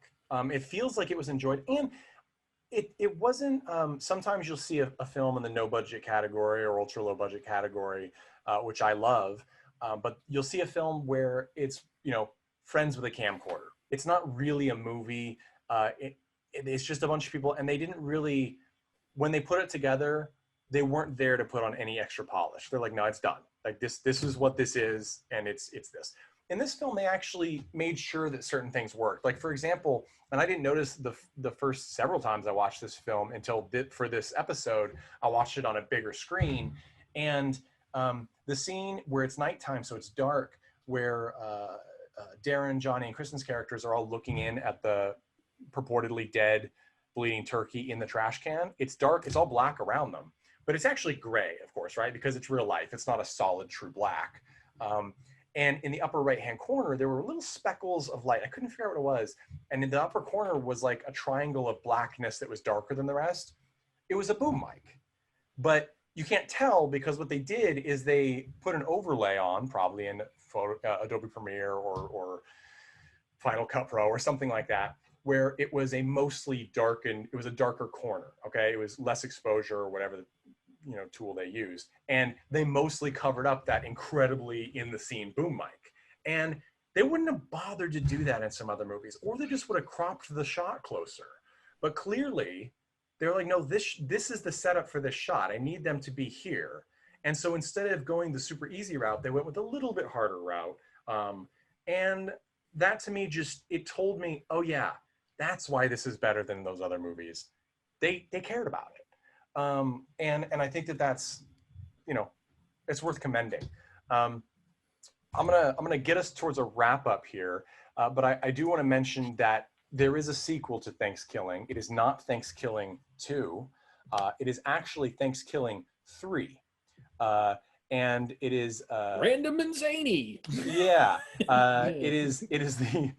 it feels like it was enjoyed, and it wasn't. Sometimes you'll see a film in the no budget category or ultra low budget category, which I love. But you'll see a film where it's, friends with a camcorder. It's not really a movie. It's just a bunch of people, and they didn't really, when they put it together, they weren't there to put on any extra polish. They're like, no, it's done. Like this is what this is, and it's this. In this film, they actually made sure that certain things worked. Like, for example, and I didn't notice the first several times I watched this film until for this episode, I watched it on a bigger screen, and the scene where it's nighttime, so it's dark, where Darren, Johnny, and Kristen's characters are all looking in at the purportedly dead bleeding turkey in the trash can. It's dark, it's all black around them, but it's actually gray, of course, right? Because it's real life. It's not a solid true black. And in the upper right-hand corner, there were little speckles of light. I couldn't figure out what it was. And in the upper corner was like a triangle of blackness that was darker than the rest. It was a boom mic, but you can't tell because what they did is they put an overlay on, probably in Adobe Premiere or Final Cut Pro or something like that, where it was a mostly darkened, it was a darker corner, okay? It was less exposure or whatever tool they used. And they mostly covered up that incredibly in the scene boom mic. And they wouldn't have bothered to do that in some other movies, or they just would have cropped the shot closer. But clearly, they're like, no, this is the setup for this shot. I need them to be here. And so instead of going the super easy route, they went with a little bit harder route. And that to me it told me, oh yeah, that's why this is better than those other movies. They cared about it. And I think that's, it's worth commending. I'm gonna get us towards a wrap up here, but I do want to mention that there is a sequel to THANKSKILLING. It is not THANKSKILLIng 2. It is actually THANKSKILLIng 3. And it is random and zany. Yeah. It is the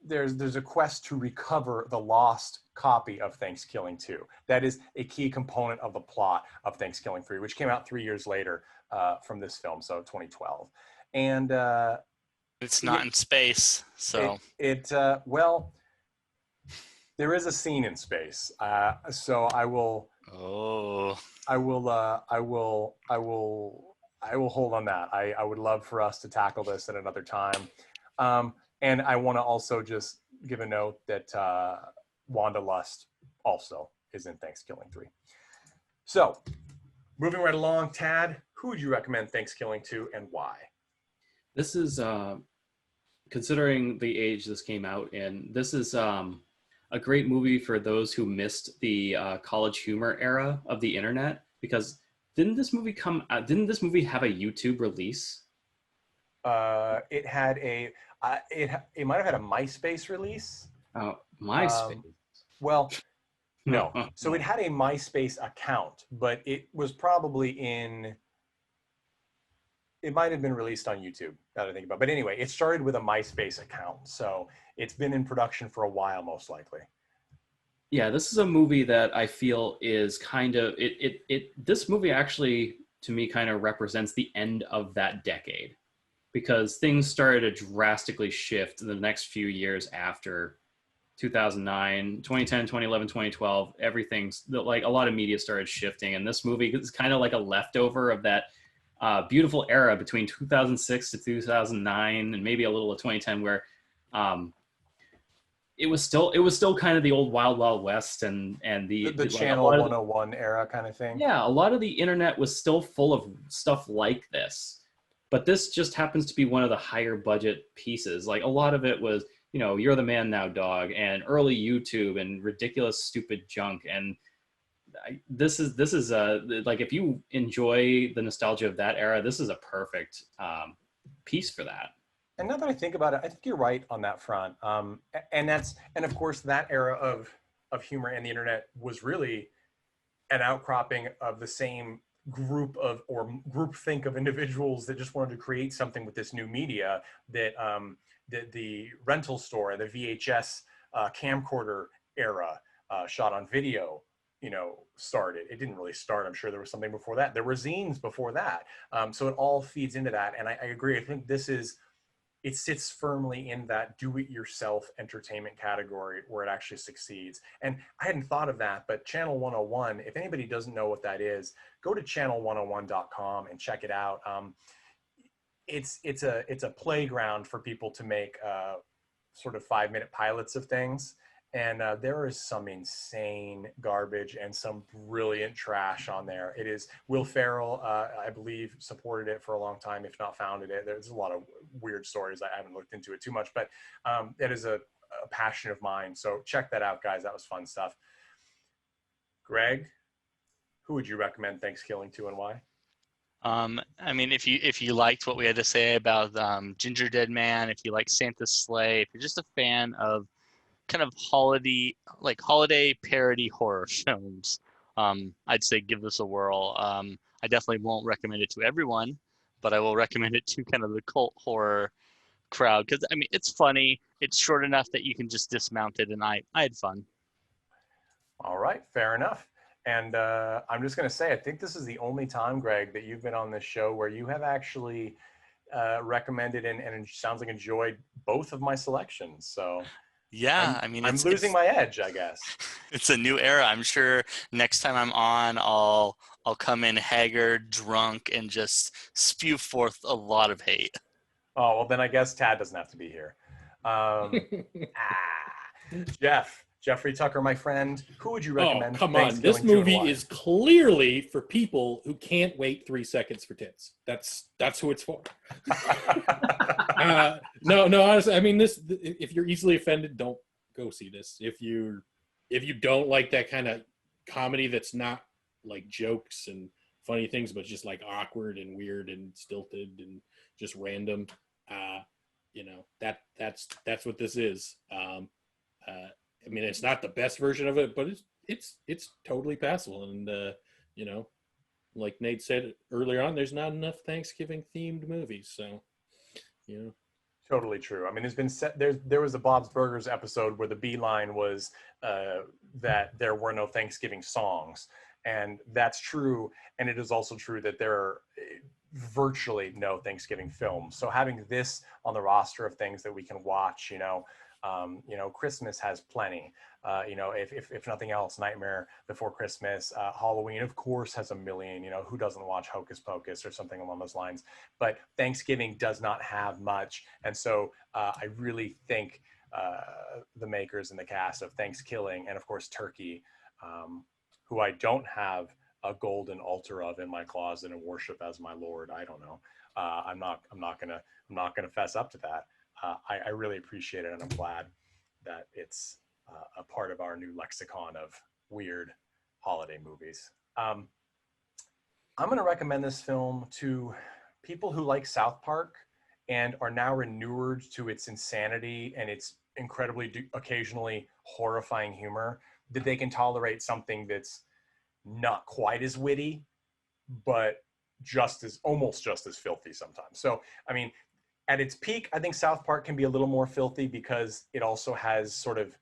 there's a quest to recover the lost copy of Thanksgiving 2. That is a key component of the plot of Thanksgiving 3, which came out 3 years later from this film, so 2012. And it's not in space, so well, there is a scene in space. So I will. Oh. I will hold on that. I would love for us to tackle this at another time. And I want to also just give a note that Wanderlust also is in Thanksgiving 3. So, moving right along, Tad, who would you recommend Thanksgiving to and why? This is, considering the age this came out in, this is a great movie for those who missed the college humor era of the internet, because didn't this movie have a YouTube release? It had it might have had a MySpace release. Oh, MySpace. Well, no. So it had a MySpace account, but it was probably it might have been released on YouTube, now that I think about it. But anyway, it started with a MySpace account. So it's been in production for a while, most likely. Yeah, this is a movie that I feel is kind of, this movie actually, to me, kind of represents the end of that decade, because things started to drastically shift in the next few years after 2009, 2010, 2011, 2012. Everything's like, a lot of media started shifting, and this movie is kind of like a leftover of that beautiful era between 2006 to 2009, and maybe a little of 2010, where it was still kind of the old Wild Wild West and the Channel 101 era kind of thing. Yeah, a lot of the internet was still full of stuff like this, but this just happens to be one of the higher budget pieces. Like, a lot of it was, You're the Man Now, Dog, and early YouTube and ridiculous, stupid junk. And this is like, if you enjoy the nostalgia of that era, this is a perfect piece for that. And now that I think about it, I think you're right on that front. And of course, that era of humor and the internet was really an outcropping of the same groupthink of individuals that just wanted to create something with this new media that the rental store and the VHS camcorder era shot on video, started. It didn't really start. I'm sure there was something before that. There were zines before that. So it all feeds into that. And I agree. I think it sits firmly in that do-it-yourself entertainment category where it actually succeeds. And I hadn't thought of that, but Channel 101, if anybody doesn't know what that is, go to channel101.com and check it out. It's a playground for people to make sort of 5-minute pilots of things. And there is some insane garbage and some brilliant trash on there. It is Will Ferrell, I believe, supported it for a long time, if not founded it. There's a lot of weird stories. I haven't looked into it too much, but it is a passion of mine. So check that out, guys. That was fun stuff. Greg, who would you recommend Thanksgiving to and why? I mean, if you liked what we had to say about Ginger Dead Man, if you like Santa's Sleigh, if you're just a fan of kind of holiday parody horror films, I'd say give this a whirl. I definitely won't recommend it to everyone, but I will recommend it to kind of the cult horror crowd, because I mean, it's funny, it's short enough that you can just dismount it, and I had fun. All right, fair enough. And I'm just going to say, I think this is the only time, Greg, that you've been on this show where you have actually recommended and it sounds like enjoyed both of my selections. So yeah, I'm losing my edge, I guess. It's a new era. I'm sure next time I'm on, I'll come in haggard, drunk, and just spew forth a lot of hate. Oh, well, then I guess Tad doesn't have to be here. Jeffrey Tucker, my friend, who would you recommend? Oh, come on. This movie is clearly for people who can't wait 3 seconds for tits. That's who it's for. No, honestly, I mean, if you're easily offended, don't go see this. If you don't like that kind of comedy that's not like jokes and funny things, but just like awkward and weird and stilted and just random, that's what this is. I mean, it's not the best version of it, but it's totally passable. And like Nate said earlier on, there's not enough Thanksgiving themed movies, so Totally true. I mean, there was a Bob's Burgers episode where the beeline was that there were no Thanksgiving songs, and that's true. And it is also true that there are virtually no Thanksgiving films. So having this on the roster of things that we can watch, Christmas has plenty. If nothing else, Nightmare Before Christmas, Halloween, of course, has a million. Who doesn't watch Hocus Pocus or something along those lines? But Thanksgiving does not have much, and so I really think the makers and the cast of THANKSKILLING, and of course Turkey, who I don't have a golden altar of in my closet and worship as my Lord. I don't know. I'm not gonna fess up to that. I really appreciate it, and I'm glad that it's a part of our new lexicon of weird holiday movies. I'm going to recommend this film to people who like South Park and are now inured to its insanity and its incredibly occasionally horrifying humor, that they can tolerate something that's not quite as witty, but almost just as filthy sometimes. So, I mean, at its peak, I think South Park can be a little more filthy because it also has sort of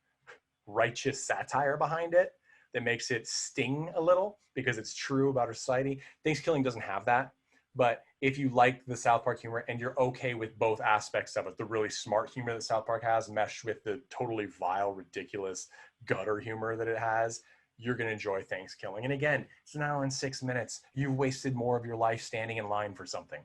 righteous satire behind it that makes it sting a little because it's true about our society. THANKSKILLING doesn't have that. But if you like the South Park humor and you're okay with both aspects of it, the really smart humor that South Park has meshed with the totally vile, ridiculous gutter humor that it has, you're going to enjoy THANKSKILLING. And again, it's an hour and 6 minutes. You've wasted more of your life standing in line for something.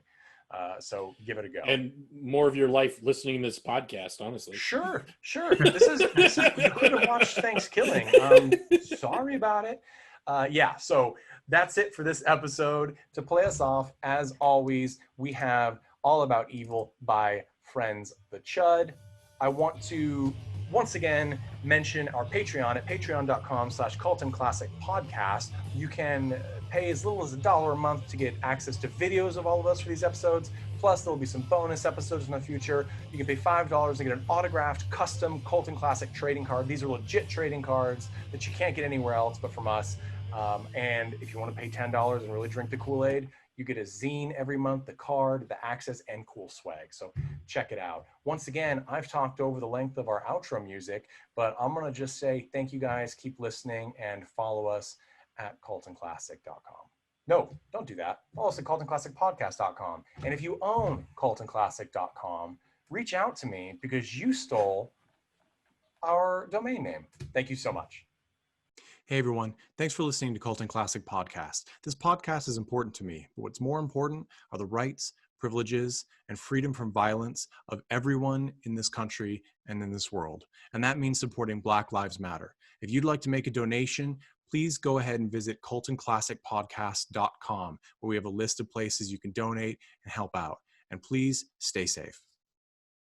So give it a go. And more of your life listening to this podcast, honestly. Sure. This is you could have watched THANKSKILLING. Sorry about it. So that's it for this episode. To play us off, as always, we have All About Evil by Friends the Chud. I want to once again mention our Patreon at patreon.com/cultandclassicpodcast. You can pay as little as $1 a month to get access to videos of all of us for these episodes. Plus, there will be some bonus episodes in the future. You can pay $5 to get an autographed, custom Cult and Classic trading card. These are legit trading cards that you can't get anywhere else but from us. And if you want to pay $10 and really drink the Kool-Aid, you get a zine every month, the card, the access, and cool swag. So check it out. Once again, I've talked over the length of our outro music, but I'm going to just say thank you guys. Keep listening and follow us at cultandclassic.com. No, don't do that. Follow us at cultandclassicpodcast.com. And if you own cultandclassic.com, reach out to me because you stole our domain name. Thank you so much. Hey everyone, thanks for listening to Cult and Classic Podcast. This podcast is important to me, but what's more important are the rights, privileges, and freedom from violence of everyone in this country and in this world. And that means supporting Black Lives Matter. If you'd like to make a donation, please go ahead and visit cultandclassicpodcast.com, where we have a list of places you can donate and help out. And please stay safe.